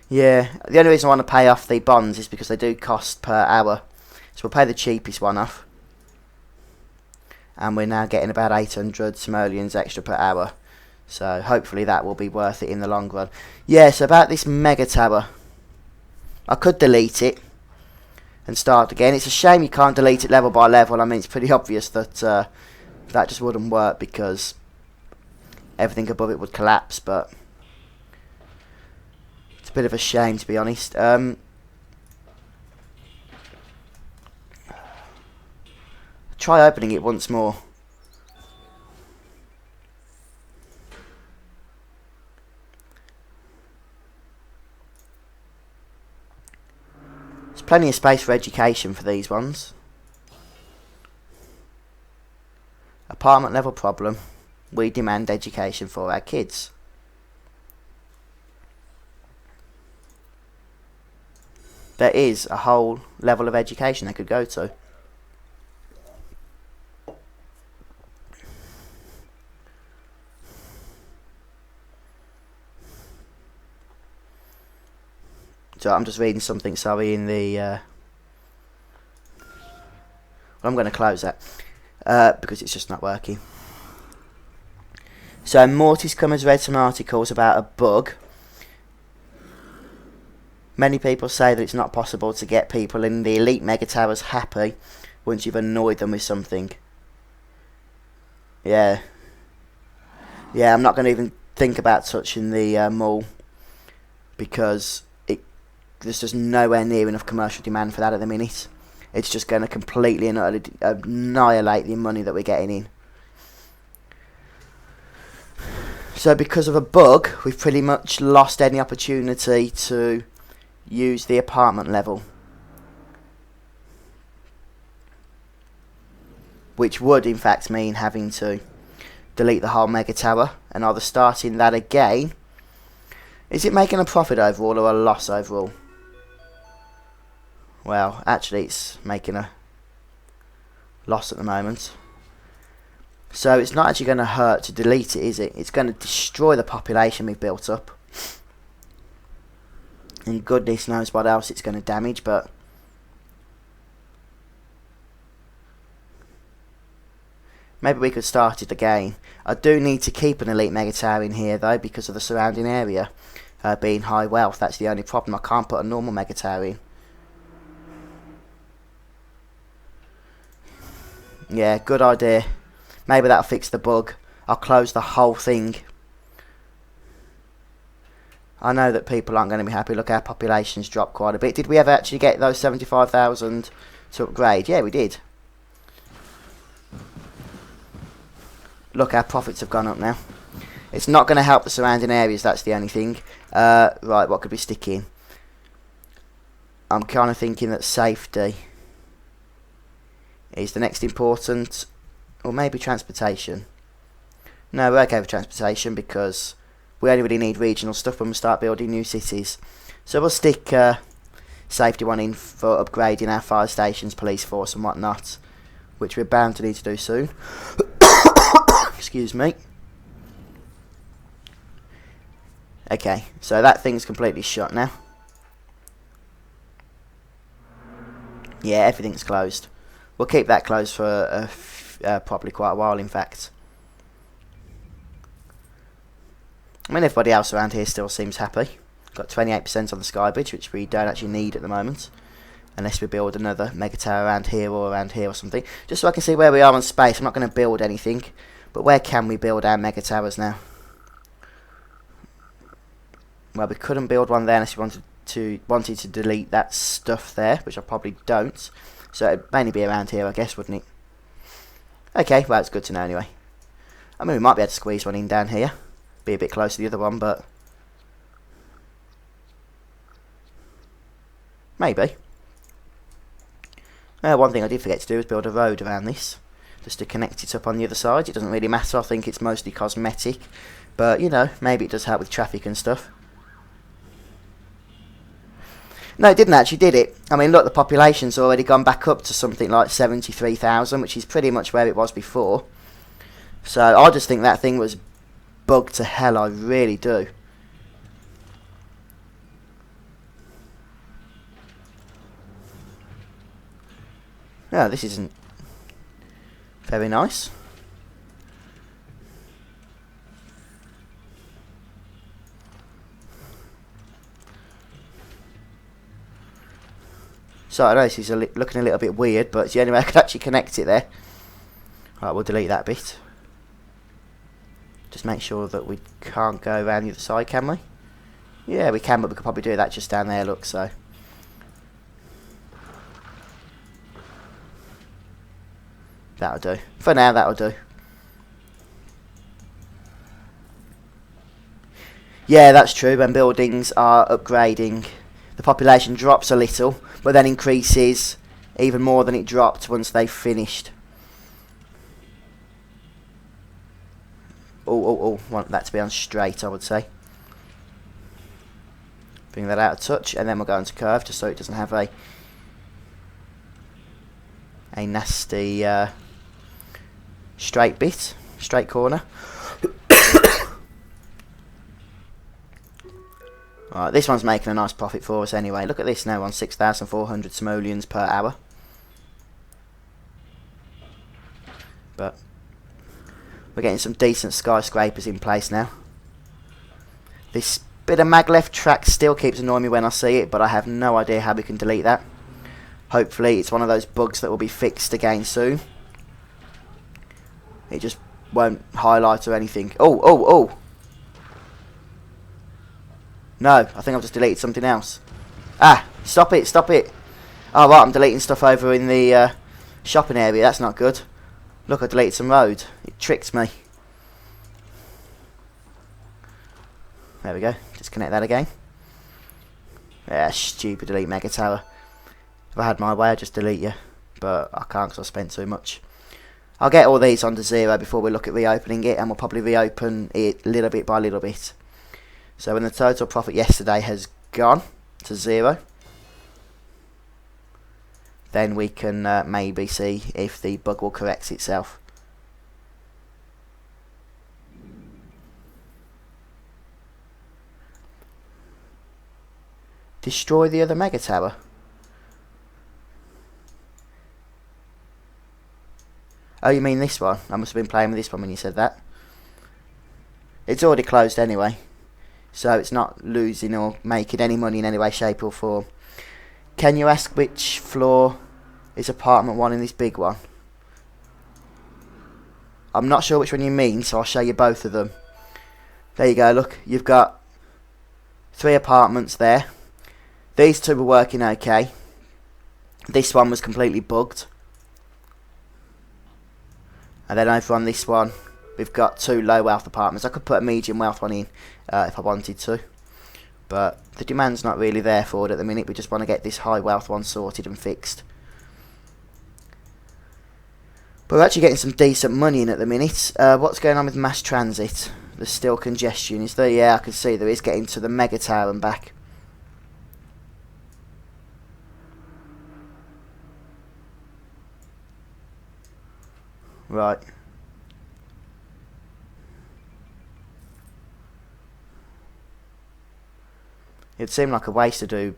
Yeah, the only reason I want to pay off the bonds is because they do cost per hour. So we'll pay the cheapest one off. And we're now getting about 800 simoleons extra per hour. So hopefully that will be worth it in the long run. Yes, about this mega tower. I could delete it and start again. It's a shame you can't delete it level by level. I mean, it's pretty obvious that that just wouldn't work because everything above it would collapse, but it's a bit of a shame, to be honest. Try opening it once more. There's plenty of space for education for these ones. Apartment level problem. We demand education for our kids. There is a whole level of education they could go to. So I'm just reading something, sorry, in the well, I'm going to close that because it's just not working. So Morty's come has read some articles about a bug. Many people say that it's not possible to get people in the elite mega towers happy once you've annoyed them with something. Yeah, I'm not going to even think about touching the mall because there's just nowhere near enough commercial demand for that at the minute. It's just going to completely and utterly annihilate the money that we're getting in. So because of a bug, we've pretty much lost any opportunity to use the apartment level, which would in fact mean having to delete the whole mega tower and either starting that again. Is it making a profit overall or a loss overall? Well, actually it's making a loss at the moment. So it's not actually going to hurt to delete it, is it? It's going to destroy the population we've built up. And goodness knows what else it's going to damage, but maybe we could start it again. I do need to keep an elite mega tower in here though because of the surrounding area being high wealth. That's the only problem. I can't put a normal mega tower in. Yeah, good idea. Maybe that'll fix the bug. I'll close the whole thing. I know that people aren't going to be happy. Look, our population's dropped quite a bit. Did we ever actually get those 75,000 to upgrade? Yeah, we did. Look, our profits have gone up now. It's not going to help the surrounding areas, that's the only thing. Right, what could we stick in? I'm kind of thinking that safety. is the next important, or maybe transportation. No, we're okay with transportation because we only really need regional stuff when we start building new cities. So we'll stick safety one in for upgrading our fire stations, police force and whatnot, which we're bound to need to do soon. Excuse me. Okay, so that thing's completely shut now. Yeah, everything's closed. We'll keep that closed for probably quite a while, in fact. I mean, everybody else around here still seems happy. Got 28% on the sky bridge, which we don't actually need at the moment. Unless we build another mega tower around here or something. Just so I can see where we are on space. I'm not going to build anything. But where can we build our mega towers now? Well, we couldn't build one there unless we wanted to delete that stuff there, which I probably don't. So it'd mainly be around here, I guess, wouldn't it? Okay, well, it's good to know anyway. I mean, we might be able to squeeze one in down here. Be a bit close to the other one, but maybe. One thing I did forget to do was build a road around this, just to connect it up on the other side. It doesn't really matter, I think it's mostly cosmetic, but you know, maybe it does help with traffic and stuff. No, it didn't actually, did it? I mean, look, the population's already gone back up to something like 73,000, which is pretty much where it was before. So I just think that thing was bugged to hell, I really do. Yeah, this isn't very nice. So I know this is looking a little bit weird, but it's the only way I could actually connect it there. Right, we'll delete that bit. Just make sure that we can't go around the other side, can we? Yeah, we can, but we could probably do that just down there, look, so. That'll do. For now, that'll do. Yeah, that's true. When buildings are upgrading, the population drops a little, but then increases even more than it dropped once they've finished. Oh, want that to be on straight, I would say. Bring that out of touch, and then we'll go into curve, just so it doesn't have a nasty straight bit, straight corner. Alright, this one's making a nice profit for us anyway. Look at this now, on 6,400 simoleons per hour. But we're getting some decent skyscrapers in place now. This bit of maglev track still keeps annoying me when I see it, but I have no idea how we can delete that. Hopefully it's one of those bugs that will be fixed again soon. It just won't highlight or anything. Oh! No, I think I've just deleted something else. Ah, stop it. Oh, right, I'm deleting stuff over in the shopping area. That's not good. Look, I deleted some road. It tricked me. There we go. Disconnect that again. Yeah, stupid delete mega tower. If I had my way, I'd just delete you. But I can't because I spent too much. I'll get all these onto 0 before we look at reopening it, and we'll probably reopen it little bit by little bit. So when the total profit yesterday has gone to 0, then we can maybe see if the bug will correct itself. Destroy the other mega tower. Oh, you mean this one? I must have been playing with this one when you said that. It's already closed anyway, so it's not losing or making any money in any way, shape or form. Can you ask which floor is apartment 1 in this big one? I'm not sure which one you mean, so I'll show you both of them. There you go, look, you've got 3 apartments there. These 2 were working okay. This one was completely bugged. And then over on this one, we've got 2 low wealth apartments. I could put a medium wealth one in if I wanted to. But the demand's not really there for it at the minute. We just want to get this high wealth one sorted and fixed. But we're actually getting some decent money in at the minute. What's going on with mass transit? There's still congestion, is there? Yeah, I can see there is, getting to the Mega Tower and back. Right. It'd seem like a waste to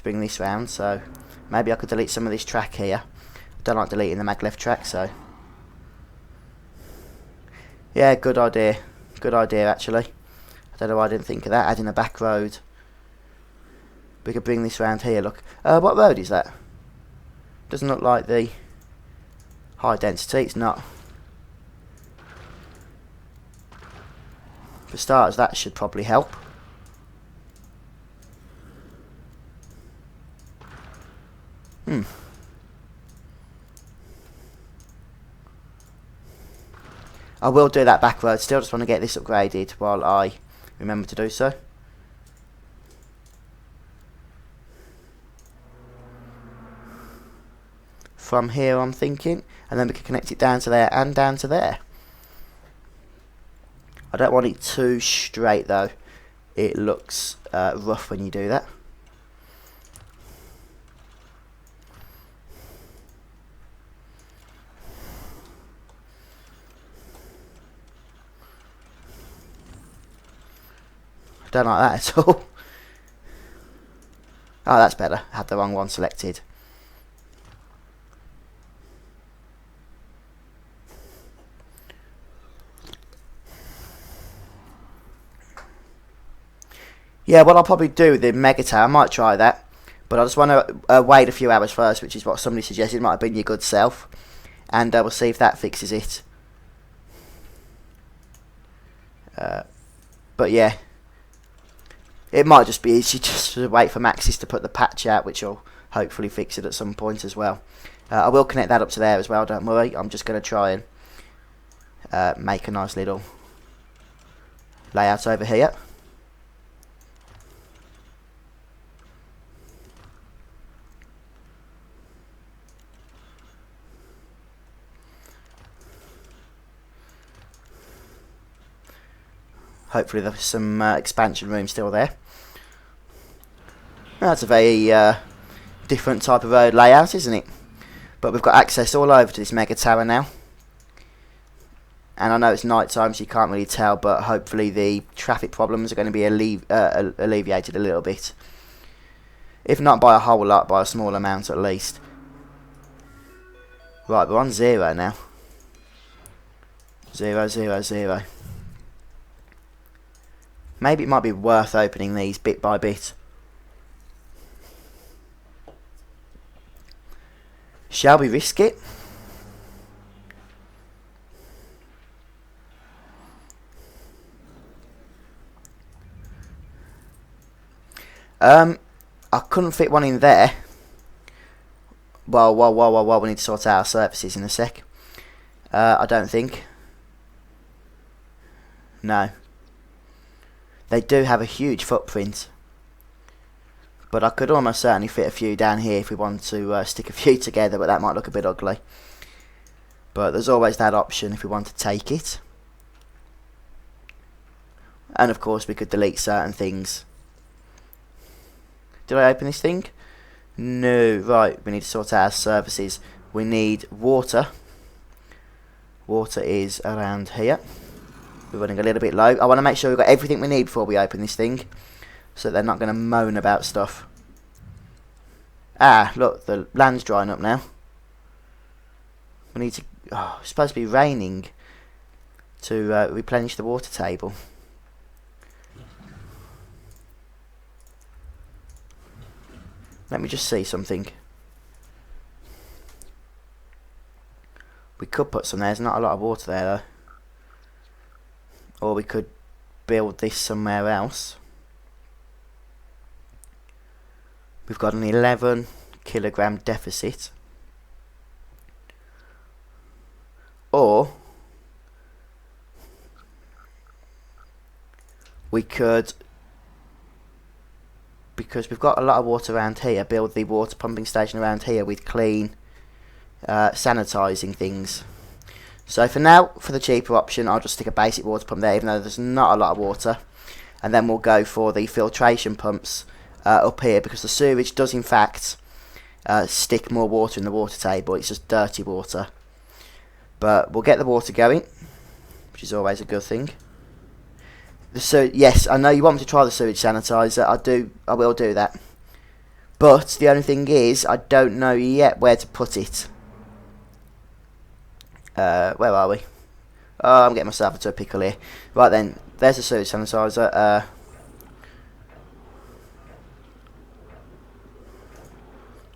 bring this round, so maybe I could delete some of this track here. I don't like deleting the maglev track, so yeah, good idea. Good idea, actually. I don't know why I didn't think of that, adding a back road. We could bring this round here, look. What road is that? Doesn't look like the high density, it's not. For starters, that should probably help. I will do that back road, still just want to get this upgraded while I remember to do so. From here I'm thinking, and then we can connect it down to there and down to there. I don't want it too straight though, it looks rough when you do that. Don't like that at all. Oh, that's better. I had the wrong one selected. Yeah, what I'll probably do with the Mega Tower, I might try that, but I just want to wait a few hours first, which is what somebody suggested. Might have been your good self, and we'll see if that fixes it. But yeah. It might just be easy just to wait for Maxis to put the patch out, which will hopefully fix it at some point as well. I will connect that up to there as well, don't worry. I'm just going to try and make a nice little layout over here. Hopefully there's some expansion room still there. That's a very different type of road layout, isn't it? But we've got access all over to this Mega Tower now. And I know it's night time, so you can't really tell, but hopefully the traffic problems are going to be alleviated a little bit. If not by a whole lot, by a small amount at least. Right, we're on 0 now. 0, 0, 0. Maybe it might be worth opening these bit by bit. Shall we risk it? I couldn't fit one in there. Well, we need to sort out our surfaces in a sec. I don't think. No. They do have a huge footprint. But I could almost certainly fit a few down here if we want to stick a few together, but that might look a bit ugly. But there's always that option if we want to take it. And of course we could delete certain things. Did I open this thing? No. Right, we need to sort out our services. We need water. Water is around here. We're running a little bit low. I want to make sure we've got everything we need before we open this thing, so they're not going to moan about stuff. Ah, look, the land's drying up now. We need to... Oh, it's supposed to be raining to replenish the water table. Let me just see something. We could put some there. There's not a lot of water there, though. Or we could build this somewhere else. We've got an 11 kilogram deficit. Or we could, because we've got a lot of water around here, build the water pumping station around here with clean sanitising things. So for now, for the cheaper option, I'll just stick a basic water pump there, even though there's not a lot of water. And then we'll go for the filtration pumps up here, because the sewage does in fact stick more water in the water table. It's just dirty water. But we'll get the water going, which is always a good thing. Yes, I know you want me to try the sewage sanitizer. I will do that. But the only thing is, I don't know yet where to put it. Where are we? Oh, I'm getting myself into a pickle here. Right then, there's the sewage sanitizer.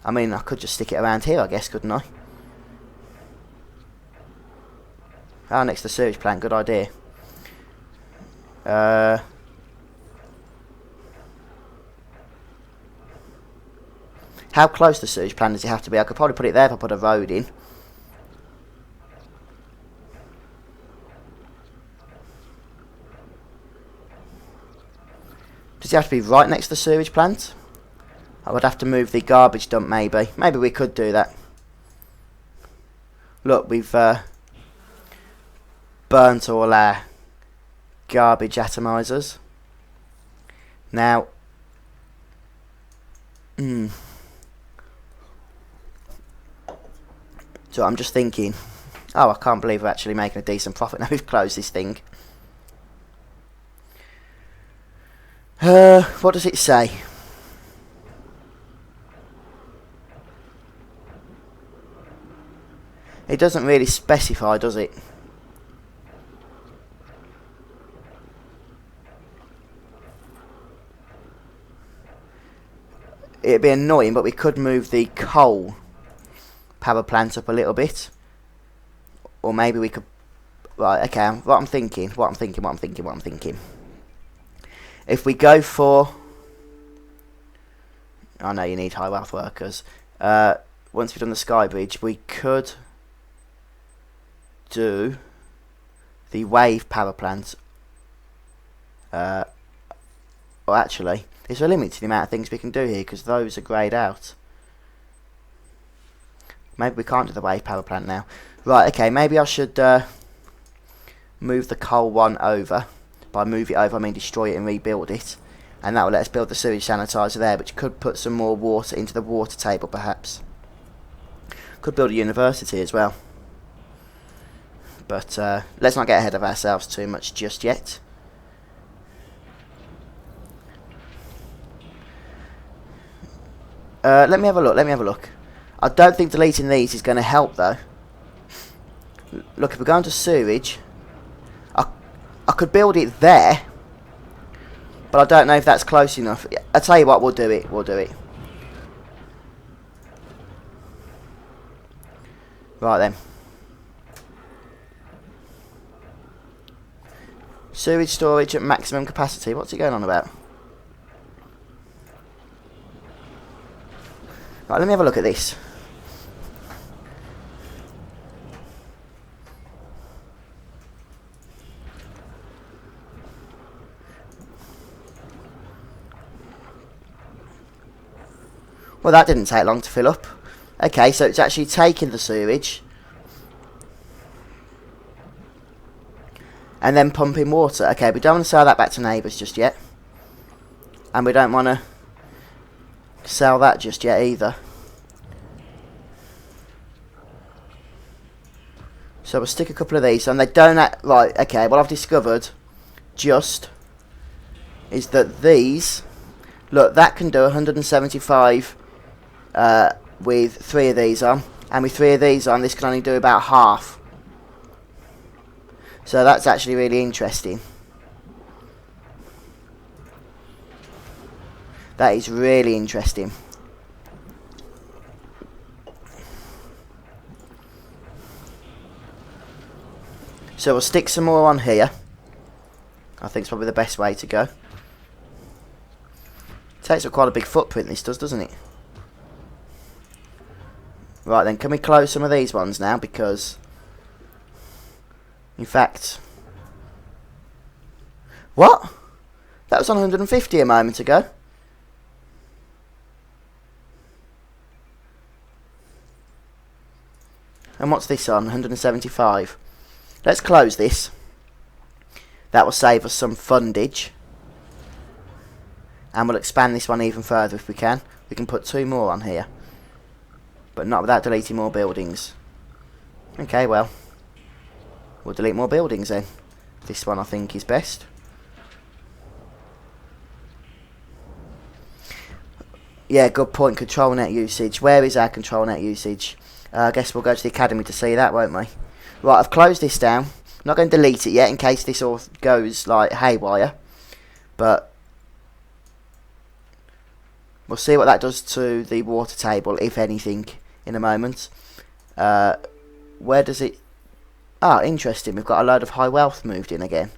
I mean, I could just stick it around here, I guess, couldn't I? Oh, next to the sewage plant, good idea. How close to the sewage plant does it have to be? I could probably put it there if I put a road in. Does it have to be right next to the sewage plant? I would have to move the garbage dump maybe. Maybe we could do that. Look, we've burnt all our garbage atomizers. Now, so I'm just thinking, oh, I can't believe we're actually making a decent profit now we've closed this thing. What does it say? It doesn't really specify, does it? It'd be annoying, but we could move the coal power plant up a little bit. Or maybe we could... Right, okay, what I'm thinking. If we go for... I know you need high wealth workers. Once we've done the sky bridge, we could do the wave power plant. Or actually, there's a limit to the amount of things we can do here, because those are greyed out. Maybe we can't do the wave power plant now. Right, okay, maybe I should move the coal one over. By move it over, I mean destroy it and rebuild it. And that will let us build the sewage sanitizer there, which could put some more water into the water table, perhaps. Could build a university as well. But let's not get ahead of ourselves too much just yet. Let me have a look. I don't think deleting these is going to help though. Look, if we're going to sewage, I could build it there, but I don't know if that's close enough. I'll tell you what, we'll do it. Right then. Sewage storage at maximum capacity. What's it going on about? Right, let me have a look at this. Well, that didn't take long to fill up. Okay, so it's actually taking the sewage and then pumping water. Okay, we don't want to sell that back to neighbours just yet. And we don't want to sell that just yet either. So we'll stick a couple of these and they don't act right. Okay, what I've discovered just is that these, look, that can do 175 with 3 of these on, and with 3 of these on this can only do about half. So that's actually really interesting. That is really interesting. So we'll stick some more on here. I think it's probably the best way to go. Takes up quite a big footprint, this does, doesn't it? Right then, can we close some of these ones now? Because, in fact... What? That was on 150 a moment ago. And what's this on? 175. let's close this. That will save us some fundage. And we'll expand this one even further if we can. We can put 2 more on here. But not without deleting more buildings. Okay, well. We'll delete more buildings then. This one I think is best. Yeah, good point. Control net usage. Where is our control net usage? I guess we'll go to the academy to see that, won't we? Right, I've closed this down. I'm not going to delete it yet in case this all goes like haywire. But we'll see what that does to the water table, if anything, in a moment. Where does it... Ah, interesting. We've got a load of high wealth moved in again.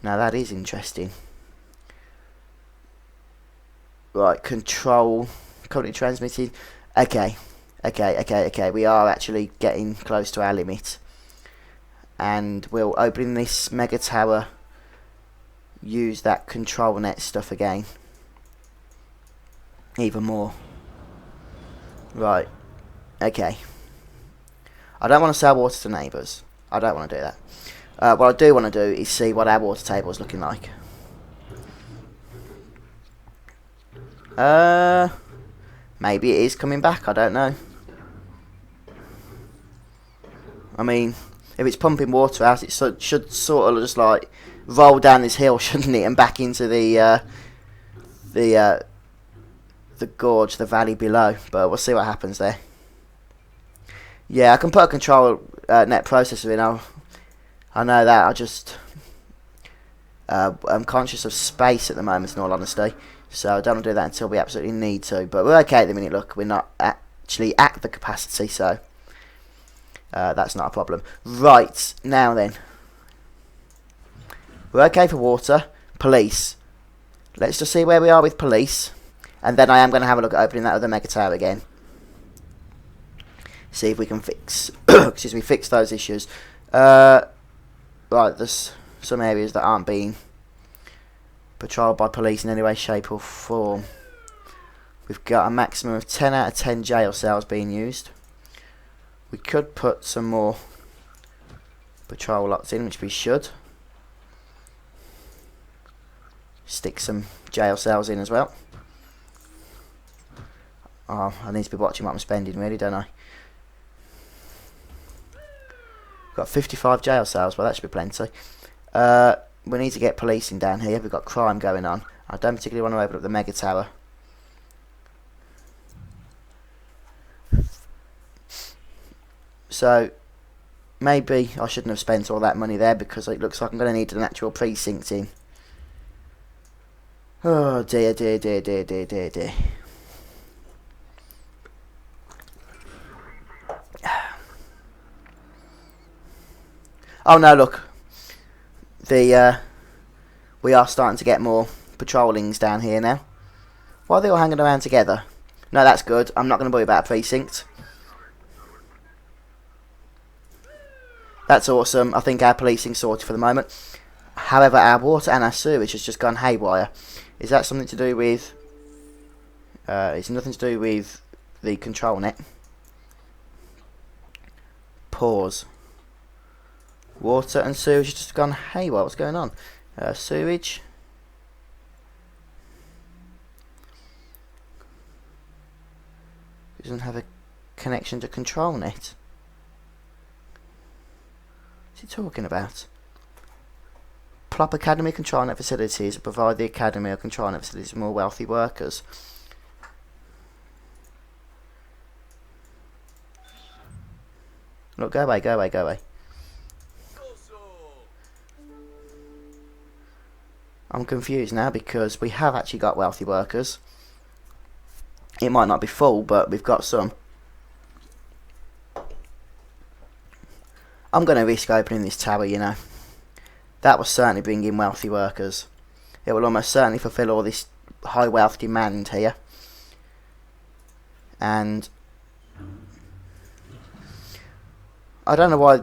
Now that is interesting. Right, control. Currently transmitting. Okay. We are actually getting close to our limit. And we'll open this mega tower. Use that control net stuff again. Even more. Right. Okay. I don't want to sell water to neighbours. I don't want to do that. What I do want to do is see what our water table is looking like. Maybe it is coming back. I don't know. I mean, if it's pumping water out, it should sort of just like roll down this hill, shouldn't it, and back into the gorge, the valley below. But we'll see what happens there. Yeah, I can put a control net processor in. I know that. I just I'm conscious of space at the moment, in all honesty. So I don't want to do that until we absolutely need to. But we're okay at the minute. Look, we're not actually at the capacity, so that's not a problem. Right, now then. We're okay for water. Police. Let's just see where we are with police. And then I am going to have a look at opening that other mega tower again. See if we can fix fix those issues. Right, there's some areas that aren't being patrolled by police in any way, shape or form. We've got a maximum of 10 out of 10 jail cells being used. We could put some more patrol lots in, which we should. Stick some jail cells in as well. Oh, I need to be watching what I'm spending, really, don't I? Got 55 jail cells. Well, that should be plenty. We need to get policing down here. We've got crime going on. I don't particularly want to open up the mega tower. So maybe I shouldn't have spent all that money there, because it looks like I'm going to need an actual precinct in. Oh dear. Oh no, look. We are starting to get more patrollings down here now. Why are they all hanging around together? No, that's good. I'm not going to worry about a precinct. That's awesome. I think our policing's sorted for the moment. However, our water and our sewage has just gone haywire. Is that something to do with... it's nothing to do with the control net. Pause. Water and sewage has just gone haywire. What's going on? Sewage. Doesn't have a connection to control net. What's he talking about? Plop academy control net facilities and provide the academy or control net facilities for more wealthy workers. Look, go away. I'm confused now because we have actually got wealthy workers. It might not be full, but we've got some. I'm going to risk opening this tower, you know. That will certainly bring in wealthy workers. It will almost certainly fulfill all this high wealth demand here. And I don't know why.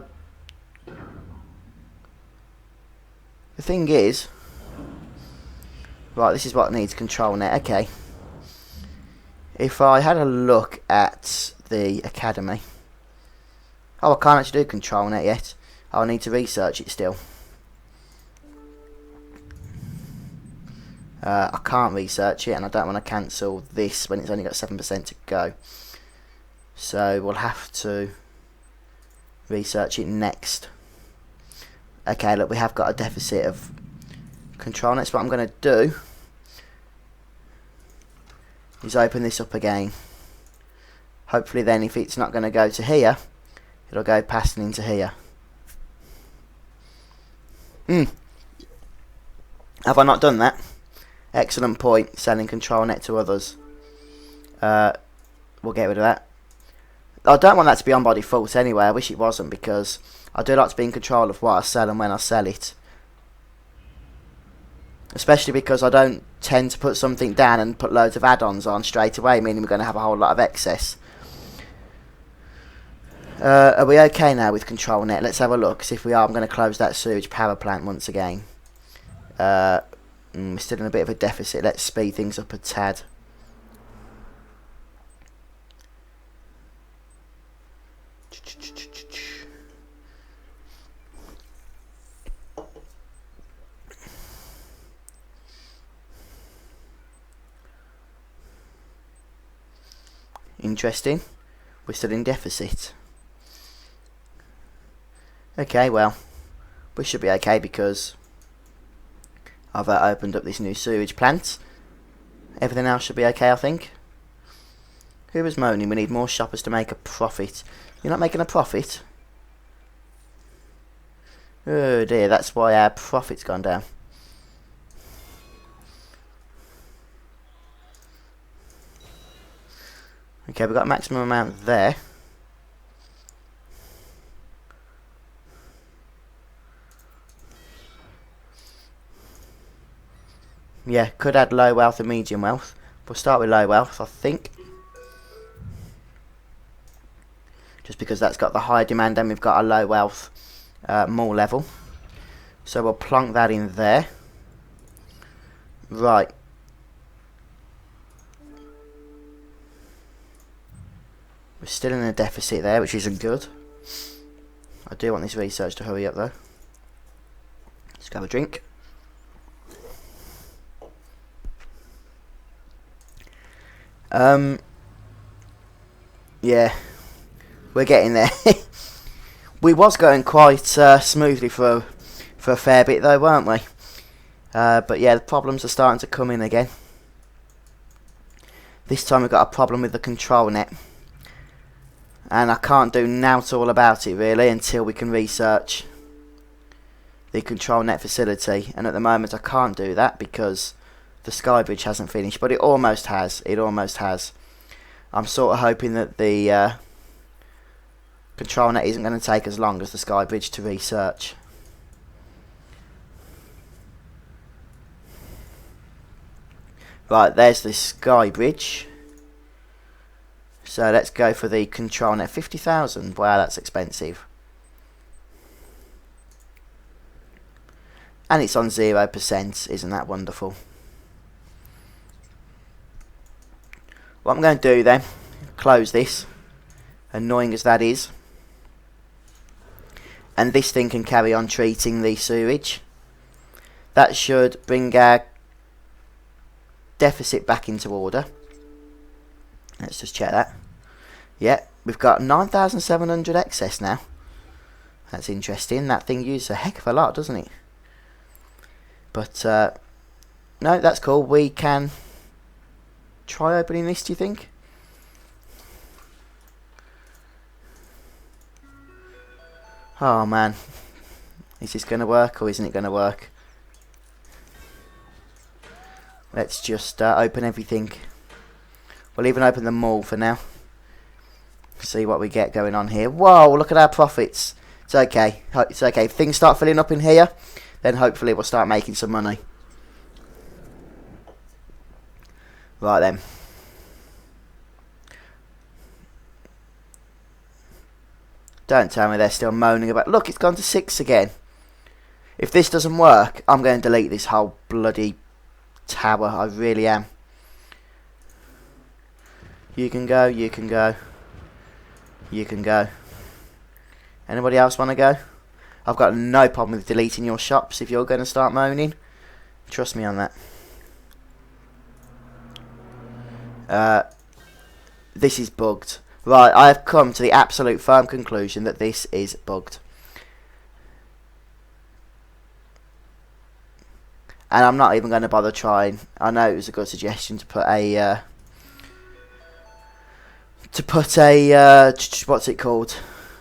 The thing is, right, this is what needs control net. Okay. If I had a look at the academy, Oh, I can't actually do control net yet. I'll need to research it still. I can't research it, and I don't want to cancel this when it's only got 7% to go. So we'll have to research it next. Okay, look, we have got a deficit of control nets. What I'm going to do is open this up again. Hopefully then, if it's not going to go to here, it'll go passing into here. Have I not done that? Excellent point. Selling control net to others. We'll get rid of that. I don't want that to be on by default anyway. I wish it wasn't, because I do like to be in control of what I sell and when I sell it. Especially because I don't tend to put something down and put loads of add-ons on straight away, meaning we're going to have a whole lot of excess. Are we okay now with control net? Let's have a look. See if we are. I'm going to close that sewage power plant once again. We're still in a bit of a deficit. Let's speed things up a tad. Interesting. We're still in deficit. Okay, well, we should be okay because I've opened up this new sewage plant. Everything else should be okay, I think. Who was moaning? We need more shoppers to make a profit. You're not making a profit? Oh dear, that's why our profit's gone down. Okay, we've got a maximum amount there. Yeah, could add low wealth and medium wealth. We'll start with low wealth, I think. Just because that's got the high demand and we've got a low wealth mall level. So we'll plonk that in there. Right. We're still in a deficit there, which isn't good. I do want this research to hurry up though. Let's go have a drink. Yeah, we're getting there. We was going quite smoothly for a fair bit though, weren't we? But yeah, the problems are starting to come in again. This time we've got a problem with the control net, and I can't do nought all about it really until we can research the control net facility. And at the moment I can't do that because the sky bridge hasn't finished, but it almost has. It almost has. I'm sort of hoping that the control net isn't going to take as long as the sky bridge to research. Right, there's the sky bridge. So let's go for the control net. 50,000. Wow, that's expensive. And it's on 0%. Isn't that wonderful? What I'm going to do then, close this, annoying as that is, and this thing can carry on treating the sewage. That should bring our deficit back into order. Let's just check that. Yeah, we've got 9,700 excess now. That's interesting. That thing uses a heck of a lot, doesn't it? But no, that's cool. We can try opening this, do you think? Oh man, is this going to work or isn't it going to work? Let's just open everything. We'll even open the mall for now. See what we get going on here. Whoa, look at our profits. It's okay. It's okay. If things start filling up in here, then hopefully we'll start making some money. Right then. Don't tell me they're still moaning about... Look, it's gone to 6 again. If this doesn't work, I'm going to delete this whole bloody tower. I really am. You can go, you can go. You can go. Anybody else want to go? I've got no problem with deleting your shops if you're going to start moaning. Trust me on that. This is bugged. Right, I have come to the absolute firm conclusion that this is bugged. And I'm not even going to bother trying. I know it was a good suggestion to put a... what's it called?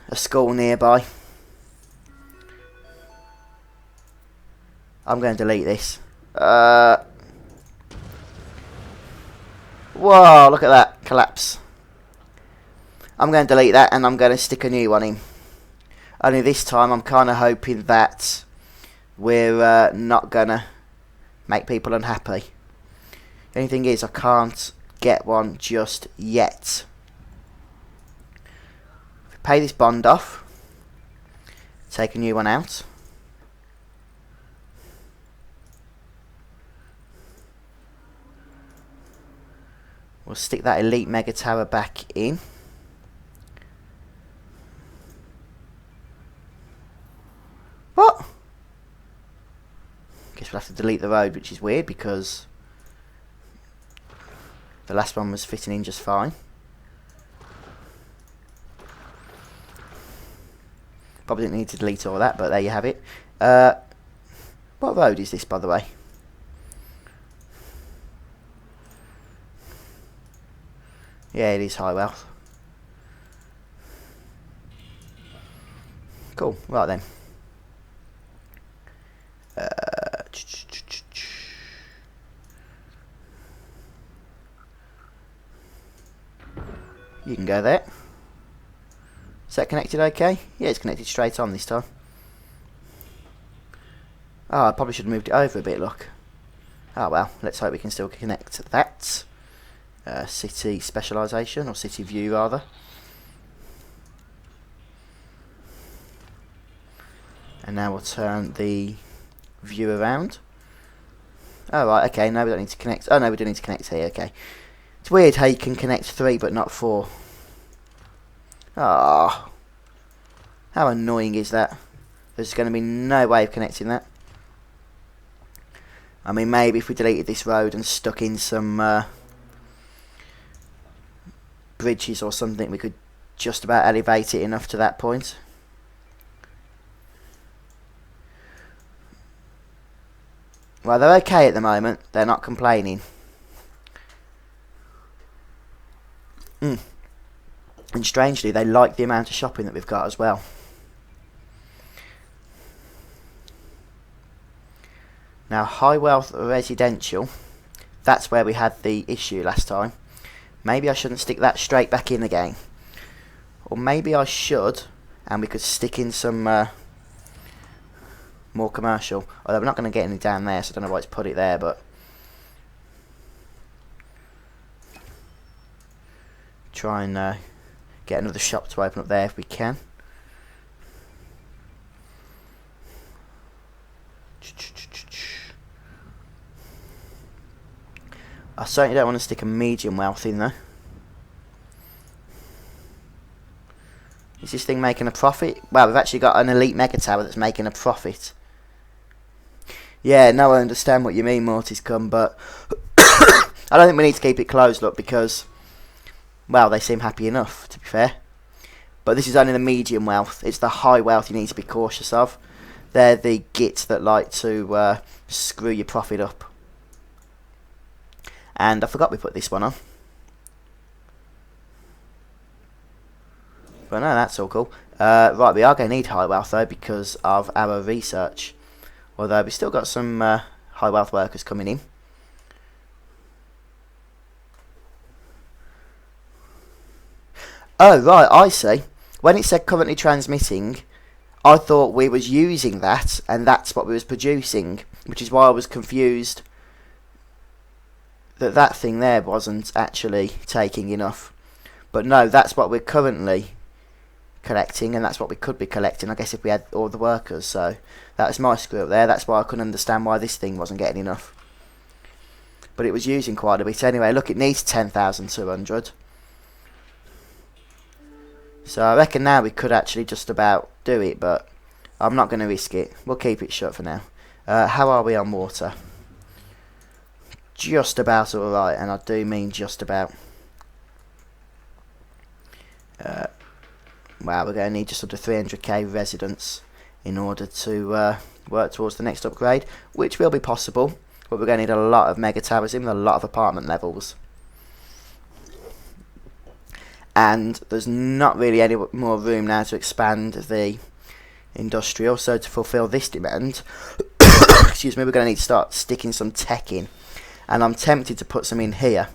A school nearby. I'm going to delete this. Whoa, look at that. Collapse. I'm going to delete that and I'm going to stick a new one in. Only this time I'm kind of hoping that we're not going to make people unhappy. The only thing is I can't get one just yet. If we pay this bond off, take a new one out. We'll stick that Elite Mega Tower back in. What? Guess we'll have to delete the road, which is weird because the last one was fitting in just fine. Probably didn't need to delete all that, but there you have it. What road is this, by the way? Yeah, it is High Wealth. Cool, right then. You can go there. Is that connected okay? Yeah, it's connected straight on this time. Oh, I probably should have moved it over a bit, look. Oh well, let's hope we can still connect that. City specialisation, or city view rather. And now we'll turn the view around. Oh right, okay, no we don't need to connect. Oh no, we do need to connect here, okay. It's weird how you can connect 3 but not 4. Ah, how annoying is that? There's going to be no way of connecting that. I mean, maybe if we deleted this road and stuck in some bridges or something, we could just about elevate it enough to that point. Well, they're okay at the moment. They're not complaining. And strangely, they like the amount of shopping that we've got as well. Now, High Wealth Residential, that's where we had the issue last time. Maybe I shouldn't stick that straight back in again. Or maybe I should, and we could stick in some more commercial. Although we're not going to get any down there, so I don't know why it's put it there, but... try and get another shop to open up there if we can. I certainly don't want to stick a medium wealth in though. Is this thing making a profit? Well, we've actually got an elite mega tower that's making a profit. Yeah, no, I understand what you mean, Morty's come, but I don't think we need to keep it closed, look, because, well, they seem happy enough, to be fair. But this is only the medium wealth. It's the high wealth you need to be cautious of. They're the gits that like to screw your profit up. And I forgot we put this one on. But no, that's all cool. Right, we are going to need high wealth though because of our research. Although we've still got some high wealth workers coming in. Oh right, I see. When it said currently transmitting, I thought we was using that and that's what we was producing, which is why I was confused that that thing there wasn't actually taking enough. But no, that's what we're currently collecting, and that's what we could be collecting, I guess, if we had all the workers. So that was my screw up there. That's why I couldn't understand why this thing wasn't getting enough. But it was using quite a bit anyway. Look, it needs 10,200. So I reckon now we could actually just about do it, but I'm not going to risk it. We'll keep it shut for now. How are we on water? Just about alright, and I do mean just about. Wow, we're going to need just under 300k residents in order to work towards the next upgrade, which will be possible, but we're going to need a lot of mega towers in with a lot of apartment levels. And there's not really any more room now to expand the industrial, so to fulfill this demand, excuse me, we're going to need to start sticking some tech in. And I'm tempted to put some in here.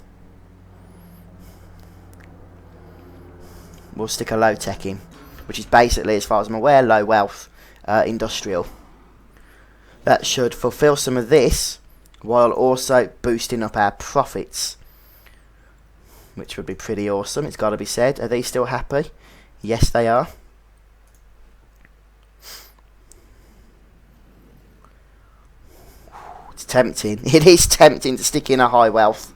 We'll stick a low tech in, which is basically, as far as I'm aware, low wealth industrial. That should fulfill some of this, while also boosting up our profits, which would be pretty awesome, it's got to be said. Are these still happy? Yes, they are. It's tempting. It is tempting to stick in a high wealth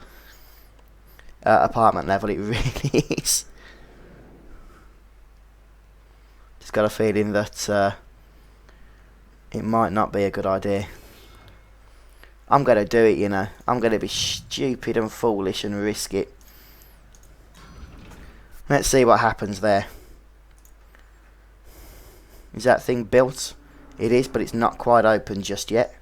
apartment level. It really is. Just got a feeling that it might not be a good idea. I'm going to do it, you know. I'm going to be stupid and foolish and risk it. Let's see what happens there. Is that thing built? It is, but it's not quite open just yet.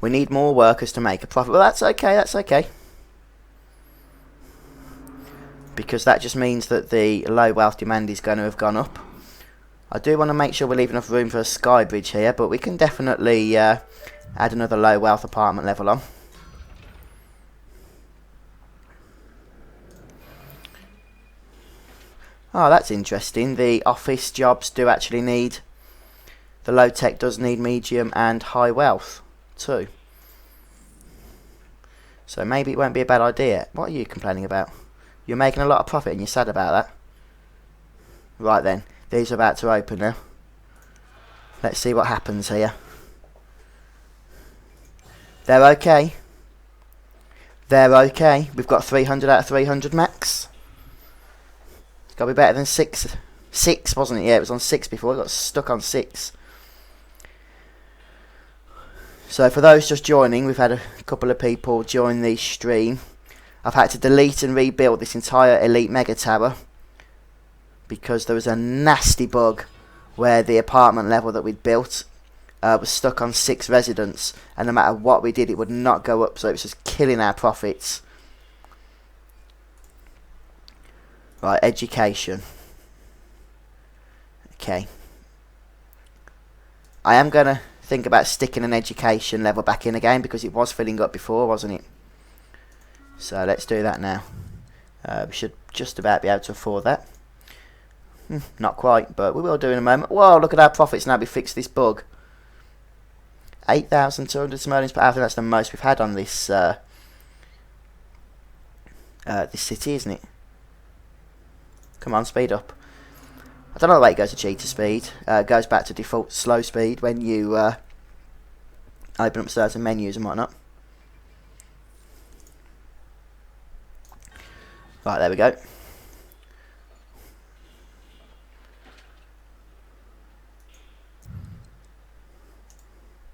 We need more workers to make a profit. Well, that's okay, that's okay. Because that just means that the low wealth demand is going to have gone up. I do want to make sure we leave enough room for a sky bridge here, but we can definitely add another low wealth apartment level on. Oh, that's interesting. The office jobs do actually need, the low tech does need medium and high wealth too. So maybe it won't be a bad idea. What are you complaining about? You're making a lot of profit and you're sad about that. Right then, these are about to open now. Let's see what happens here. They're okay. They're okay. We've got 300 out of 300 max. It's got to be better than 6. 6, wasn't it? Yeah, it was on 6 before. It got stuck on 6. So for those just joining, we've had a couple of people join the stream. I've had to delete and rebuild this entire elite mega tower because there was a nasty bug where the apartment level that we'd built was stuck on 6 residents, and no matter what we did it would not go up, so it was just killing our profits. Right, education. Okay. I am going to think about sticking an education level back in again because it was filling up before, wasn't it? So let's do that now. We should just about be able to afford that. Not quite, but we will do in a moment. Whoa, look at our profits now we fixed this bug. 8,200 simoleons per hour. I think that's the most we've had on this this city, isn't it? Come on, speed up. I don't know the way it goes to cheater speed. It goes back to default slow speed when you open up certain menus and whatnot. Right, there we go.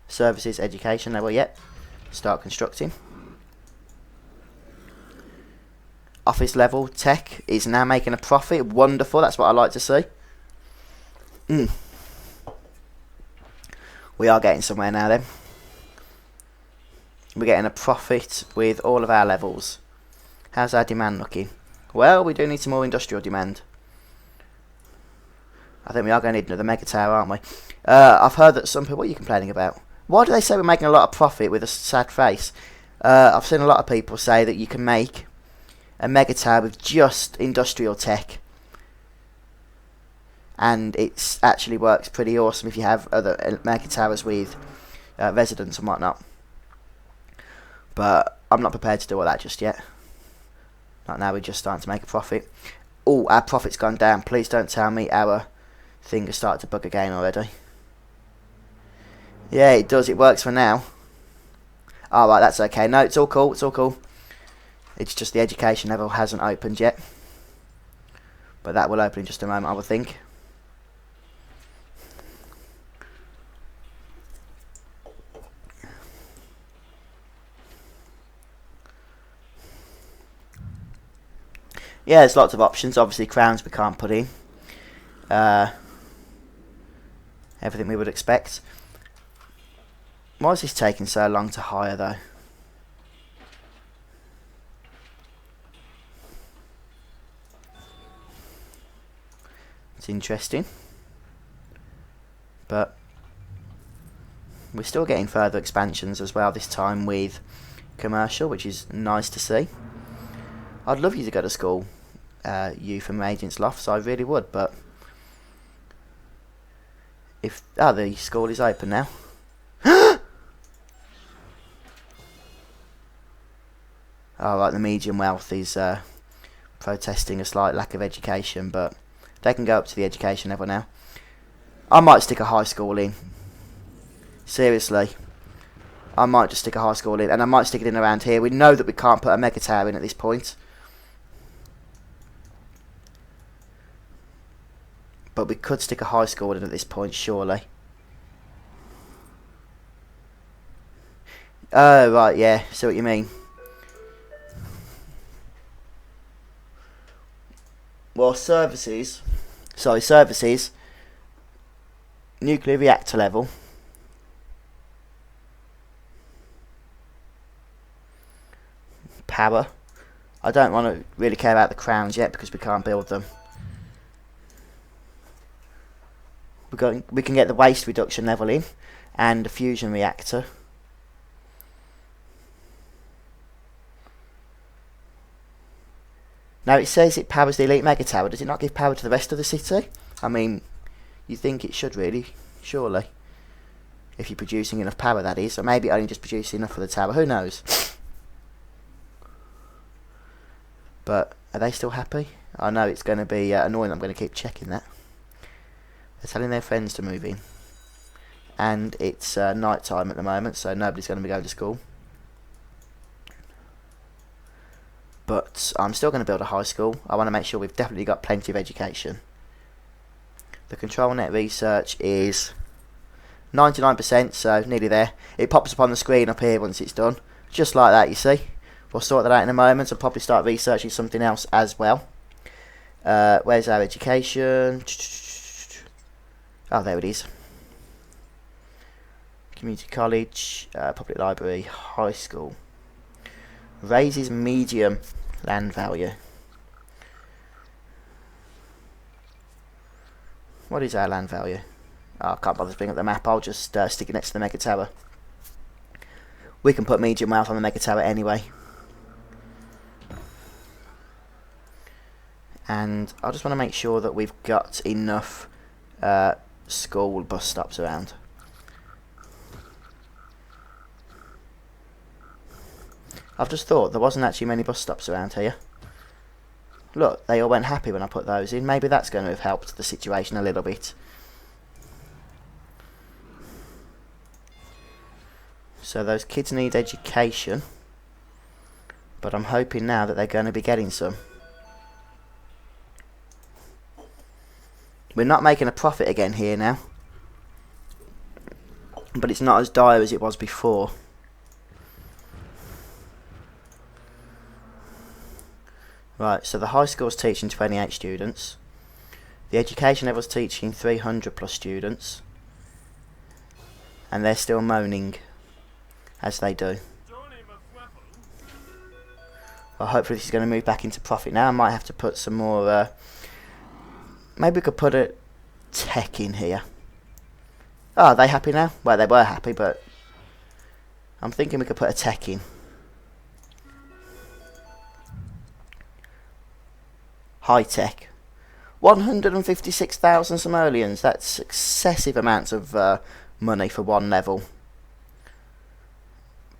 Services, education level, yep. Start constructing. Office level, tech is now making a profit. Wonderful, that's what I like to see. We are getting somewhere now then. We're getting a profit with all of our levels. How's our demand looking? Well, we do need some more industrial demand. I think we are going to need another mega tower, aren't we? I've heard that some people... What are you complaining about? Why do they say we're making a lot of profit with a sad face? I've seen a lot of people say that you can make a mega tower with just industrial tech. And it actually works pretty awesome if you have other mega towers with residents and whatnot. But I'm not prepared to do all that just yet. Not now, we're just starting to make a profit. Oh, our profit's gone down. Please don't tell me our thing has started to bug again already. Yeah, it does. It works for now. Alright, that's okay. No, it's all cool. It's all cool. It's just the education level hasn't opened yet. But that will open in just a moment, I would think. Yeah, there's lots of options. Obviously, crowns we can't put in. Everything we would expect. Why is this taking so long to hire, though? It's interesting. But we're still getting further expansions as well, this time with commercial, which is nice to see. I'd love you to go to school, you from Agents Lofts, I really would, but if the school is open now. Alright, the medium wealth is protesting a slight lack of education, but they can go up to the education level now. I might stick a high school in. Seriously. I might just stick a high school in, and I might stick it in around here. We know that we can't put a mega tower in at this point. But we could stick a high school in at this point, surely. Oh, right, yeah. See what you mean. Well, services, nuclear reactor level, power. I don't want to really care about the crowns yet because we can't build them. We can get the waste reduction level in and a fusion reactor. Now it says it powers the elite mega tower. Does it not give power to the rest of the city? I mean, you think it should really, surely. If you're producing enough power, that is. Or maybe only just producing enough for the tower. Who knows? But are they still happy? I know it's going to be annoying. I'm going to keep checking that. They're telling their friends to move in. And it's night time at the moment, so nobody's going to be going to school. But I'm still going to build a high school. I want to make sure we've definitely got plenty of education. The control net research is 99%, so nearly there. It pops up on the screen up here once it's done. Just like that, you see. We'll sort that out in a moment. I'll probably start researching something else as well. Where's our education? Oh, there it is. Community college, public library, high school. Raises medium land value. What is our land value? Oh, I can't bother to bring up the map. I'll just stick it next to the mega tower. We can put medium wealth on the mega tower anyway. And I just want to make sure that we've got enough school bus stops around. I've just thought there wasn't actually many bus stops around here. Look, they all went happy when I put those in. Maybe that's going to have helped the situation a little bit. So those kids need education. But I'm hoping now that they're going to be getting some. We're not making a profit again here now. But it's not as dire as it was before. Right, so the high school's teaching 28 students. The education level's teaching 300 plus students. And they're still moaning, as they do. Well, hopefully this is going to move back into profit now. I might have to put some more... maybe we could put a tech in here. Oh, are they happy now? Well, they were happy, but... I'm thinking we could put a tech in. High tech. 156,000 simoleons. That's excessive amounts of money for one level.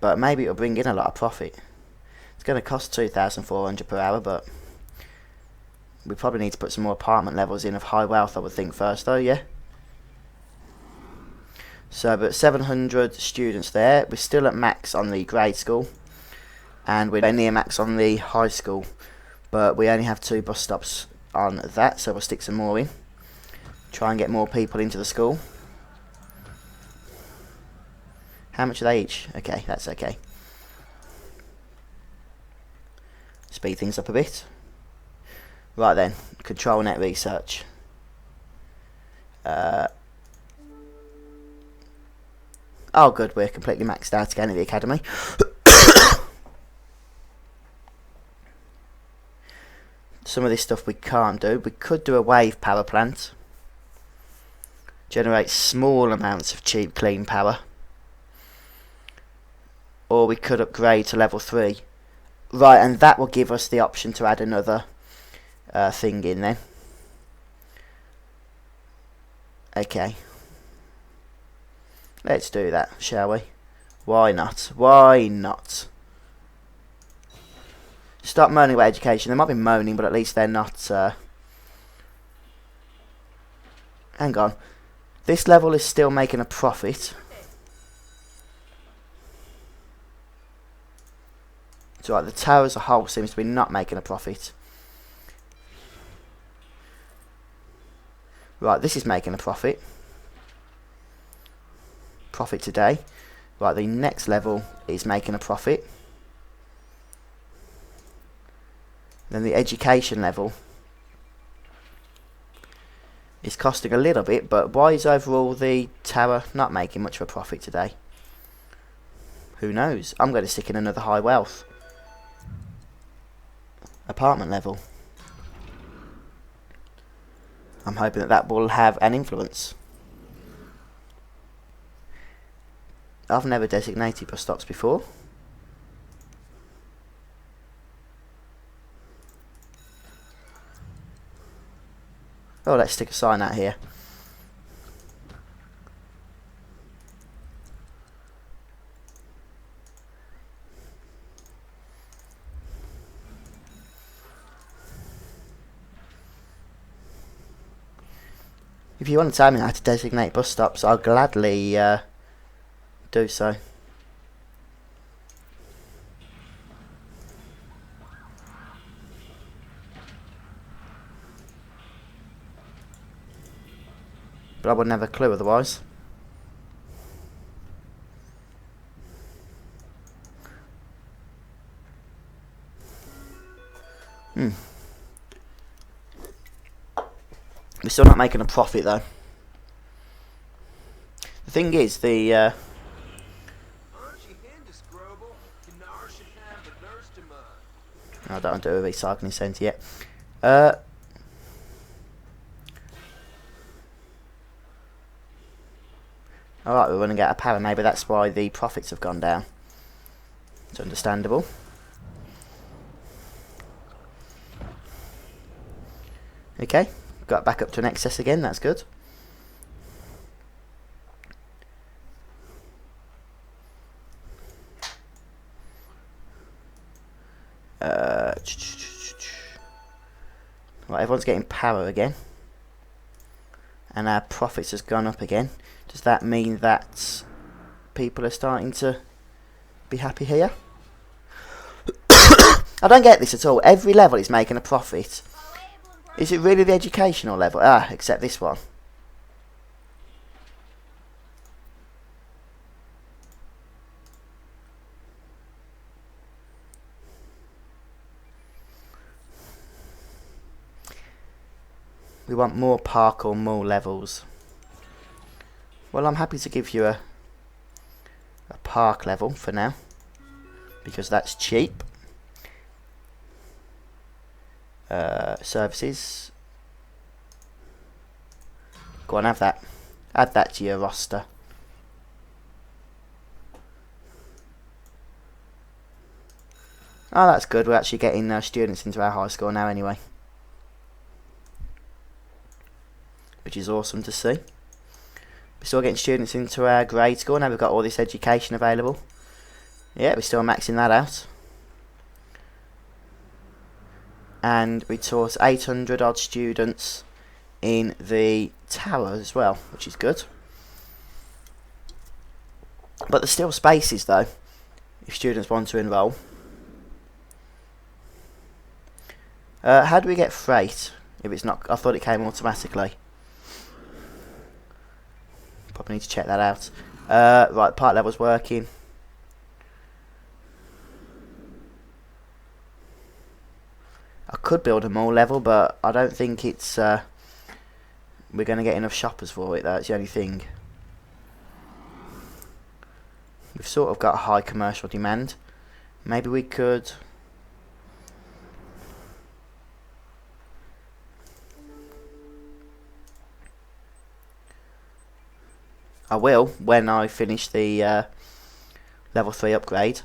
But maybe it'll bring in a lot of profit. It's going to cost 2,400 per hour, but we probably need to put some more apartment levels in of high wealth, I would think, first though, yeah? So, but 700 students there. We're still at max on the grade school. and we're near max on the high school, but we only have 2 bus stops on that, so we'll stick some more in. Try and get more people into the school. How much are they each? Okay, that's okay. Speed things up a bit. Right then, control net research. Oh good, we're completely maxed out again at the academy. Some of this stuff we can't do. We could do a wave power plant. Generate small amounts of cheap clean power. Or we could upgrade to level 3. Right, and that will give us the option to add another thing in then. Okay. Let's do that, shall we? Why not? Why not? Stop moaning about education. They might be moaning, but at least they're not... Hang on. This level is still making a profit. So right, the tower as a whole seems to be not making a profit. Right, this is making a profit. Profit today. Right, the next level is making a profit. Then the education level is costing a little bit, but why is overall the tower not making much of a profit today? Who knows? I'm going to stick in another high wealth apartment level. I'm hoping that that will have an influence. I've never designated bus stops before. Oh, let's stick a sign out here. If you want to tell me how to designate bus stops, I'll gladly do so. But I wouldn't have a clue otherwise. We're still not making a profit though. The thing is, the I don't do a recycling centre yet. Alright, we're running out of power. Maybe that's why the profits have gone down. It's understandable. Okay, got back up to an excess again, that's good. Right, everyone's getting power again. And our profits has gone up again. Does that mean that people are starting to be happy here? I don't get this at all. Every level is making a profit. Is it really the educational level? Ah, except this one. We want more park or more levels. Well, I'm happy to give you a park level for now, because that's cheap. Services. Go on, have that. Add that to your roster. Oh, that's good. We're actually getting students into our high school now anyway, which is awesome to see. We're still getting students into our grade school. Now we've got all this education available. Yeah, we're still maxing that out. And we taught 800 odd students in the tower as well, which is good. But there's still spaces though, if students want to enrol. How do we get freight if it's not? I thought it came automatically. Probably need to check that out. Right, part level's working. I could build a mall level, but I don't think it's we're going to get enough shoppers for it. That's the only thing. We've sort of got a high commercial demand. Maybe we could. I will when I finish the level 3 upgrade.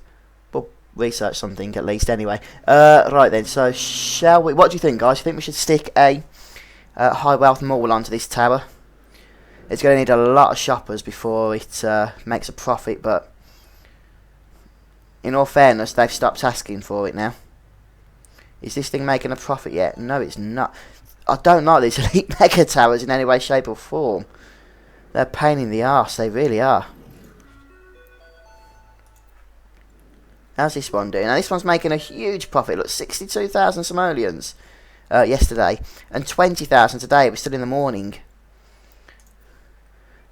We'll research something at least anyway. Right then, so shall we? What do you think, guys? You think we should stick a high wealth mall onto this tower? It's going to need a lot of shoppers before it makes a profit, but in all fairness, they've stopped asking for it now. Is this thing making a profit yet? No, it's not. I don't like these elite mega towers in any way, shape or form. They're a pain in the arse, they really are. How's this one doing? Now this one's making a huge profit. Look, 62,000 simoleons yesterday, and 20,000 today. It was still in the morning.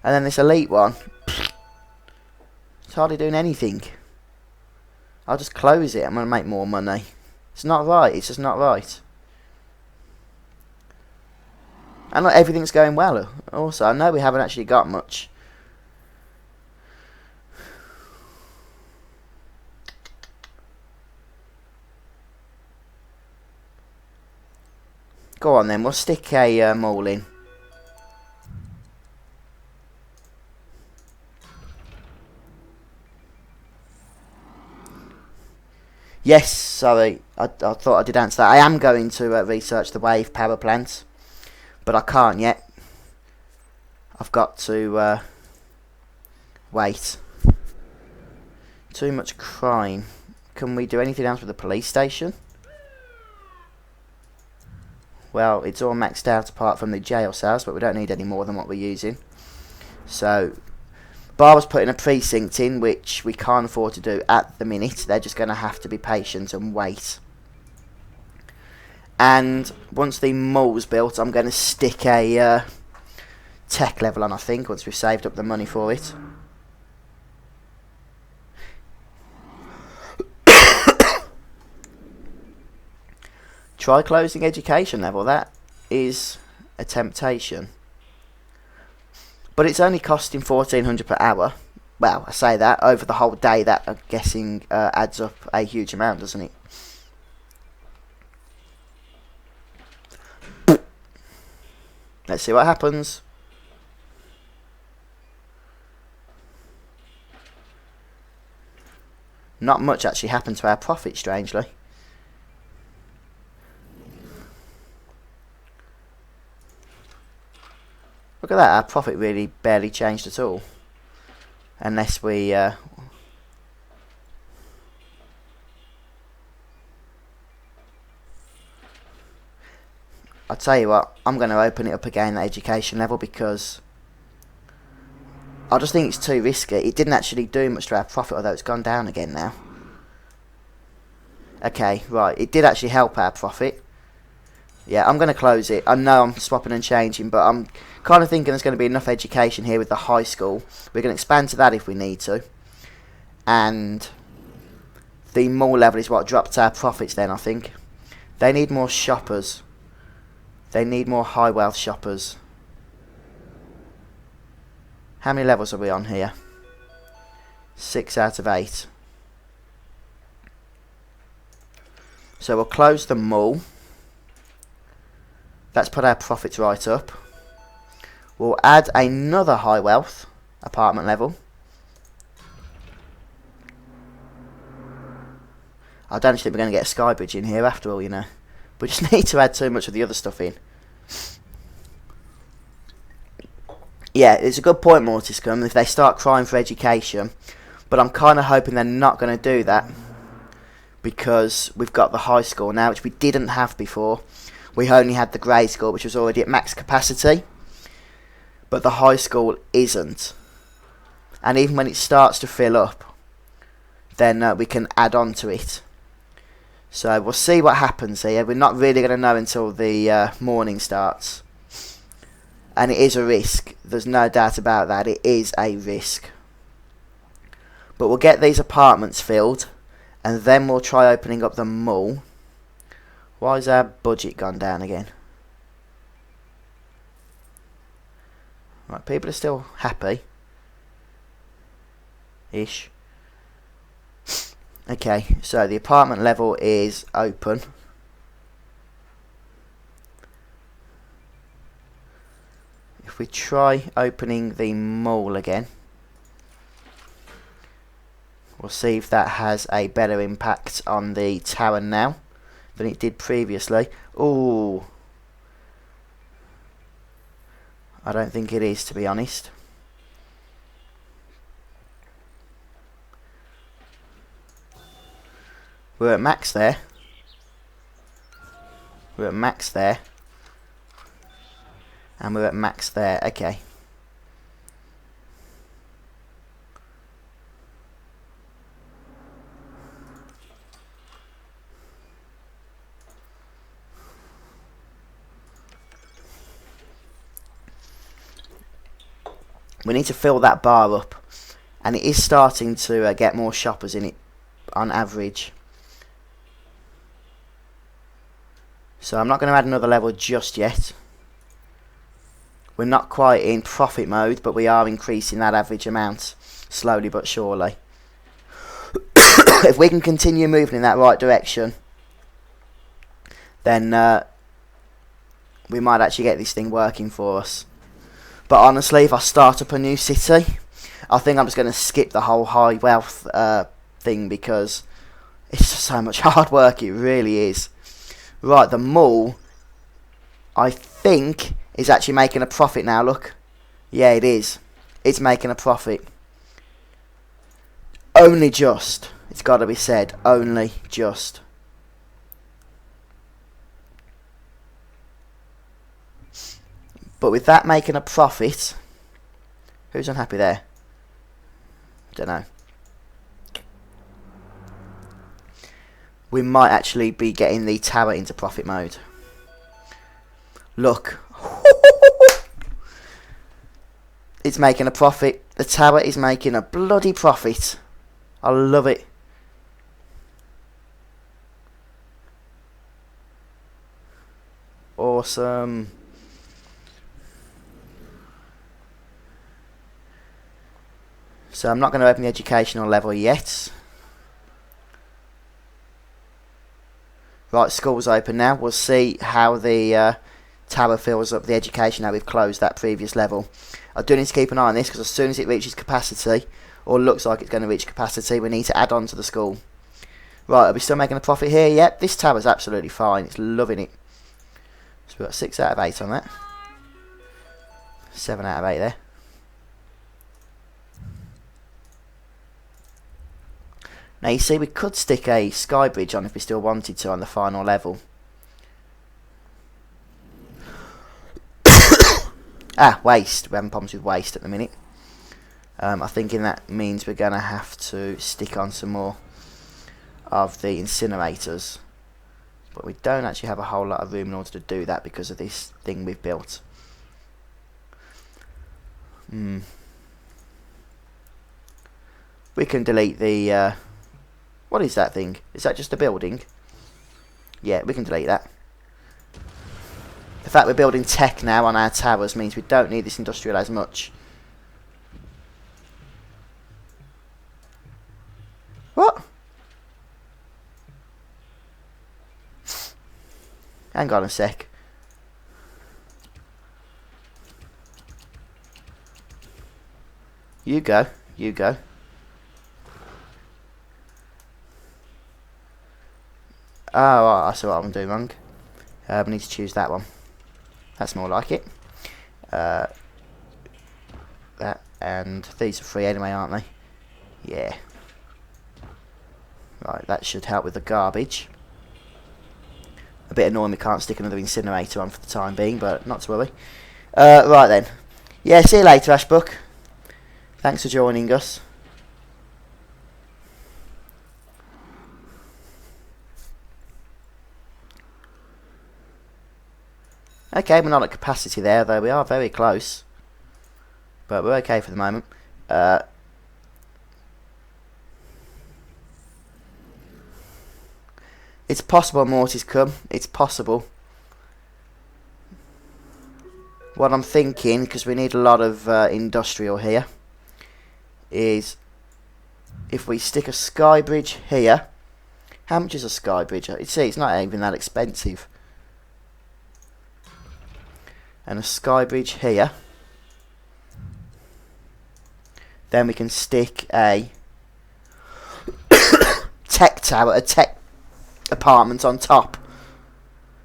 And then this elite one, it's hardly doing anything. I'll just close it. I'm going to make more money. It's not right. It's just not right. And not everything's going well. Also, I know we haven't actually got much. Go on then, we'll stick a mall in. Yes, sorry, I thought I did answer that. I am going to research the wave power plant, but I can't yet. I've got to wait. Too much crime. Can we do anything else with the police station? Well, it's all maxed out apart from the jail cells, but we don't need any more than what we're using. So, Barbara's putting a precinct in, which we can't afford to do at the minute. They're just going to have to be patient and wait. And once the mall's built, I'm going to stick a tech level on, I think, once we've saved up the money for it. Try closing education level. That is a temptation. But it's only costing 1,400 per hour. Well, I say that. Over the whole day, that, I'm guessing, adds up a huge amount, doesn't it? Let's see what happens. Not much actually happened to our profit, strangely. Look at that, our profit really barely changed at all. Unless we... I'll tell you what, I'm going to open it up again, that education level, because I just think it's too risky. It didn't actually do much to our profit, although it's gone down again now. Okay, right, it did actually help our profit. Yeah, I'm going to close it. I know I'm swapping and changing, but I'm kind of thinking there's going to be enough education here with the high school. We're going to expand to that if we need to. And the mall level is what dropped our profits then, I think. They need more shoppers. They need more high wealth shoppers. How many levels are we on here? 6 out of 8. So we'll close the mall. That's put our profits right up. We'll add another high wealth apartment level. I don't think we're going to get a sky bridge in here after all, you know. We just need to add too much of the other stuff in. Yeah, it's a good point, Mortiscum, if they start crying for education. But I'm kind of hoping they're not going to do that. Because we've got the high school now, which we didn't have before. We only had the grey school, which was already at max capacity. But the high school isn't. And even when it starts to fill up, then we can add on to it. So we'll see what happens here. We're not really going to know until the morning starts. And it is a risk. There's no doubt about that. It is a risk. But we'll get these apartments filled. And then we'll try opening up the mall. Why has our budget gone down again? Right, people are still happy. Ish. Okay, so the apartment level is open. If we try opening the mall again, we'll see if that has a better impact on the tower now than it did previously. Ooh, I don't think it is, to be honest. We're at max there. We're at max there. And we're at max there. Okay. We need to fill that bar up. And it is starting to get more shoppers in it on average. So I'm not going to add another level just yet. We're not quite in profit mode, but we are increasing that average amount slowly but surely. If we can continue moving in that right direction, then we might actually get this thing working for us. But honestly, if I start up a new city, I think I'm just going to skip the whole high wealth thing, because it's just so much hard work. It really is. Right, the mall, I think, is actually making a profit now. Look. Yeah, it is. It's making a profit. Only just. It's got to be said. Only just. But with that making a profit, who's unhappy there? Don't know. We might actually be getting the tower into profit mode. Look. It's making a profit. The tower is making a bloody profit. I love it. Awesome. So I'm not going to open the educational level yet. Right, school's open now. We'll see how the tower fills up the education now we've closed that previous level. I do need to keep an eye on this, because as soon as it reaches capacity, or looks like it's going to reach capacity, we need to add on to the school. Right, are we still making a profit here? Yep, this tower's absolutely fine. It's loving it. So we've got 6 out of 8 on that. 7 out of 8 there. Now you see, we could stick a sky bridge on if we still wanted to on the final level. Waste. We're having problems with waste at the minute. I think that means we're going to have to stick on some more of the incinerators. But we don't actually have a whole lot of room in order to do that because of this thing we've built. We can delete the... what is that thing? Is that just a building? Yeah, we can delete that. The fact we're building tech now on our towers means we don't need this industrial as much. What? Hang on a sec. You go. You go. Oh, I see what I'm doing wrong. We need to choose that one. That's more like it. That, and these are free anyway, aren't they? Yeah. Right, that should help with the garbage. A bit annoying we can't stick another incinerator on for the time being, but not to worry. Right then. Yeah, see you later, Ashbook. Thanks for joining us. Okay, we're not at capacity there, though we are very close. But we're okay for the moment. It's possible Morty's come. It's possible. What I'm thinking, because we need a lot of industrial here, is if we stick a sky bridge here. How much is a sky bridge? You see, it's not even that expensive. And a sky bridge here. Then we can stick a tech tower, a tech apartment on top.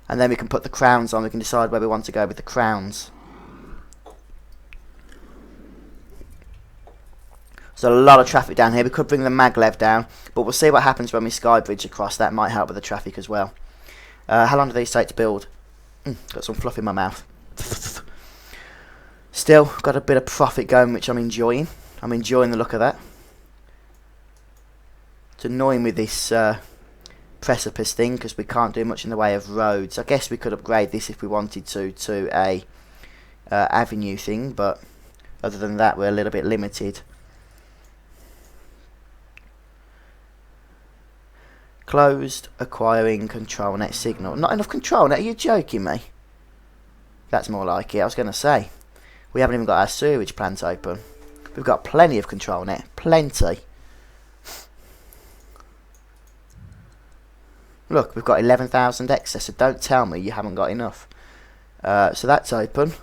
And then we can put the crowns on. We can decide where we want to go with the crowns. There's a lot of traffic down here. We could bring the maglev down, but we'll see what happens when we sky bridge across. That might help with the traffic as well. How long do these take to build? Got some fluff in my mouth. Still got a bit of profit going, which I'm enjoying. I'm enjoying the look of that. It's annoying with this precipice thing because we can't do much in the way of roads. I guess we could upgrade this if we wanted to a avenue thing, but other than that we're a little bit limited. Closed acquiring control net signal. Not enough control net? Are you joking me? That's more like it. I was going to say, we haven't even got our sewage plant open. We've got plenty of control net. Plenty. Look, we've got 11,000 excess, so don't tell me you haven't got enough. So that's open.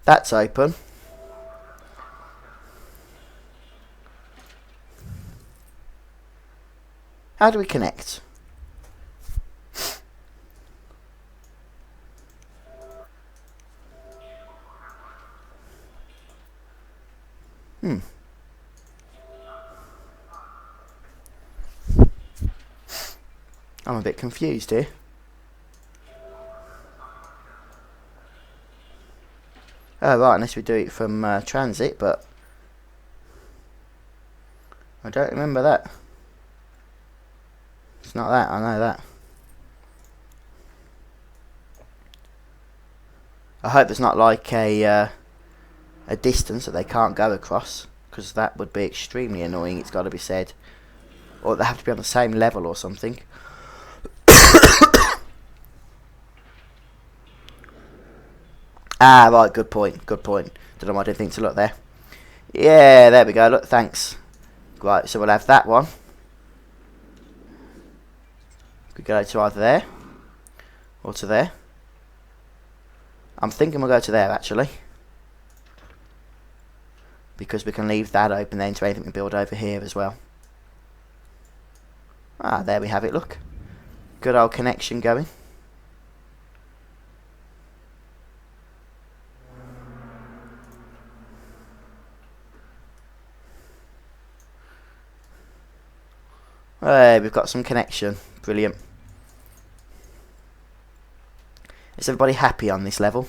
That's open. How do we connect? I'm a bit confused here. Oh right, unless we do it from transit, but I don't remember that. It's not that, I know that. I hope there's not like a distance that they can't go across, because that would be extremely annoying, it's got to be said. Or they have to be on the same level or something. Ah, right, good point, good point. Don't know why I didn't think to look there. Yeah, there we go, look, thanks. Right, so we'll have that one. We go to either there or to there. I'm thinking we'll go to there actually, because we can leave that open then to anything we build over here as well. Ah, there we have it, look. Good old connection going. Hey, we've got some connection. Brilliant. Is everybody happy on this level?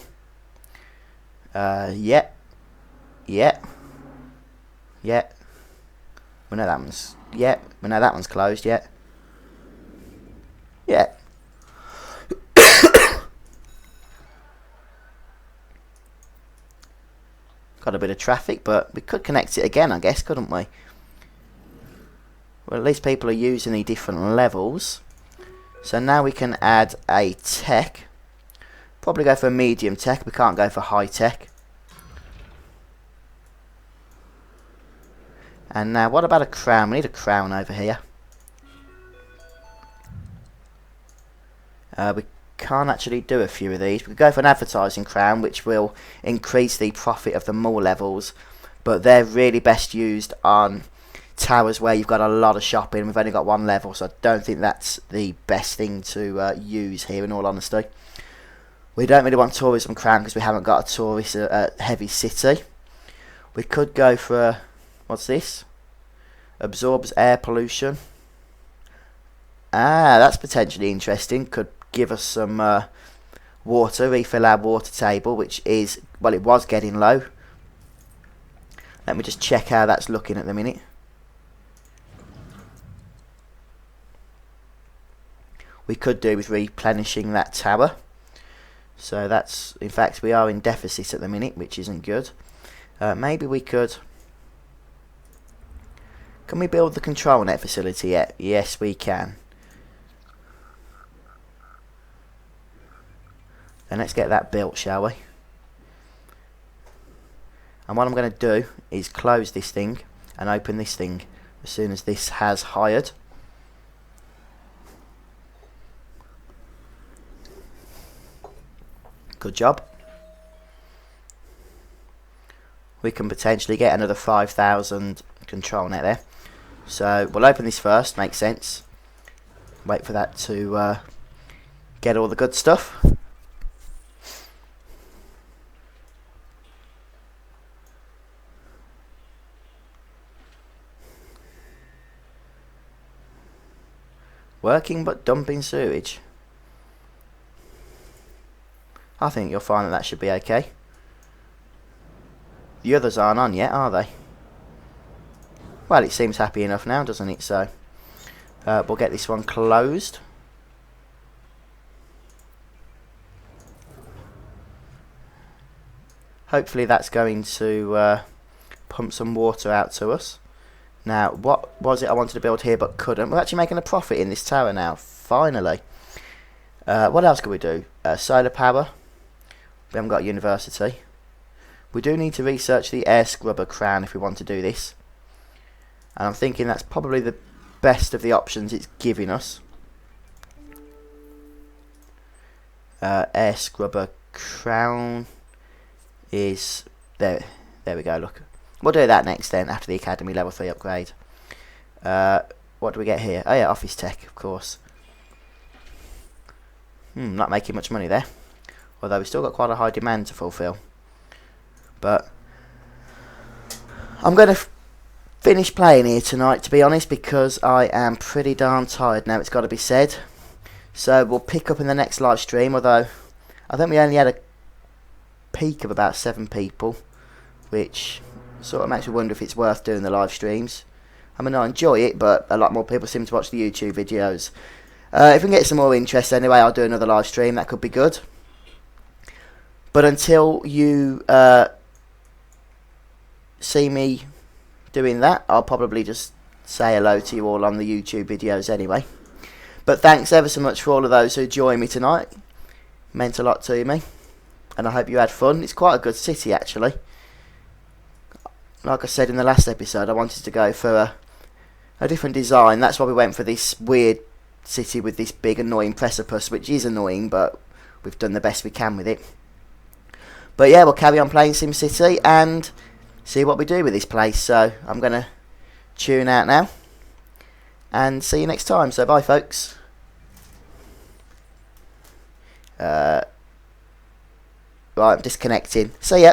Yeah. Yeah. Yeah. We know that one's... Yeah. We know that one's closed, yeah. Yeah. Got a bit of traffic, but we could connect it again, I guess, couldn't we? Well, at least people are using the different levels. So now we can add a tech. Probably go for medium tech. We can't go for high tech. And now, what about a crown? We need a crown over here. We can't actually do a few of these. We could go for an advertising crown, which will increase the profit of the more levels. But they're really best used on towers where you've got a lot of shopping. We've only got one level, so I don't think that's the best thing to use here, in all honesty. We don't really want tourism crown because we haven't got a tourist heavy city. We could go for a, what's this? Absorbs air pollution. Ah, that's potentially interesting. Could give us some water, refill our water table, which is, well, it was getting low. Let me just check how that's looking at the minute. We could do with replenishing that tower. So that's, in fact, we are in deficit at the minute, which isn't good. Maybe we could... Can we build the control net facility yet? Yes, we can. Then let's get that built, shall we? And what I'm going to do is close this thing and open this thing as soon as this has hired. Good job. We can potentially get another 5,000 control net there. So we'll open this first, makes sense. Wait for that to get all the good stuff. Working but dumping sewage. I think you'll find that that should be okay. The others aren't on yet, are they? Well, it seems happy enough now, doesn't it? So, we'll get this one closed. Hopefully that's going to pump some water out to us. Now, what was it I wanted to build here but couldn't? We're actually making a profit in this tower now, finally. What else could we do? Solar power. We haven't got a university. We do need to research the air scrubber crown if we want to do this. And I'm thinking that's probably the best of the options it's giving us. Air scrubber crown is... There we go, look. We'll do that next then, after the Academy Level 3 upgrade. What do we get here? Oh yeah, Office Tech, of course. Not making much money there. Although we've still got quite a high demand to fulfill. But I'm going to finish playing here tonight, to be honest, because I am pretty darn tired now, it's got to be said. So we'll pick up in the next live stream, although I think we only had a peak of about 7 people, which sort of makes me wonder if it's worth doing the live streams. I mean, I enjoy it, but a lot more people seem to watch the YouTube videos. If we can get some more interest anyway, I'll do another live stream, that could be good. But until you see me doing that, I'll probably just say hello to you all on the YouTube videos anyway. But thanks ever so much for all of those who joined me tonight. Meant a lot to me, and I hope you had fun. It's quite a good city actually. Like I said in the last episode, I wanted to go for a different design. That's why we went for this weird city with this big annoying precipice, which is annoying, but we've done the best we can with it. But yeah, we'll carry on playing Simcity and see what we do with this place. So I'm going to tune out now and see you next time. So bye folks. Right, I'm disconnecting. See ya.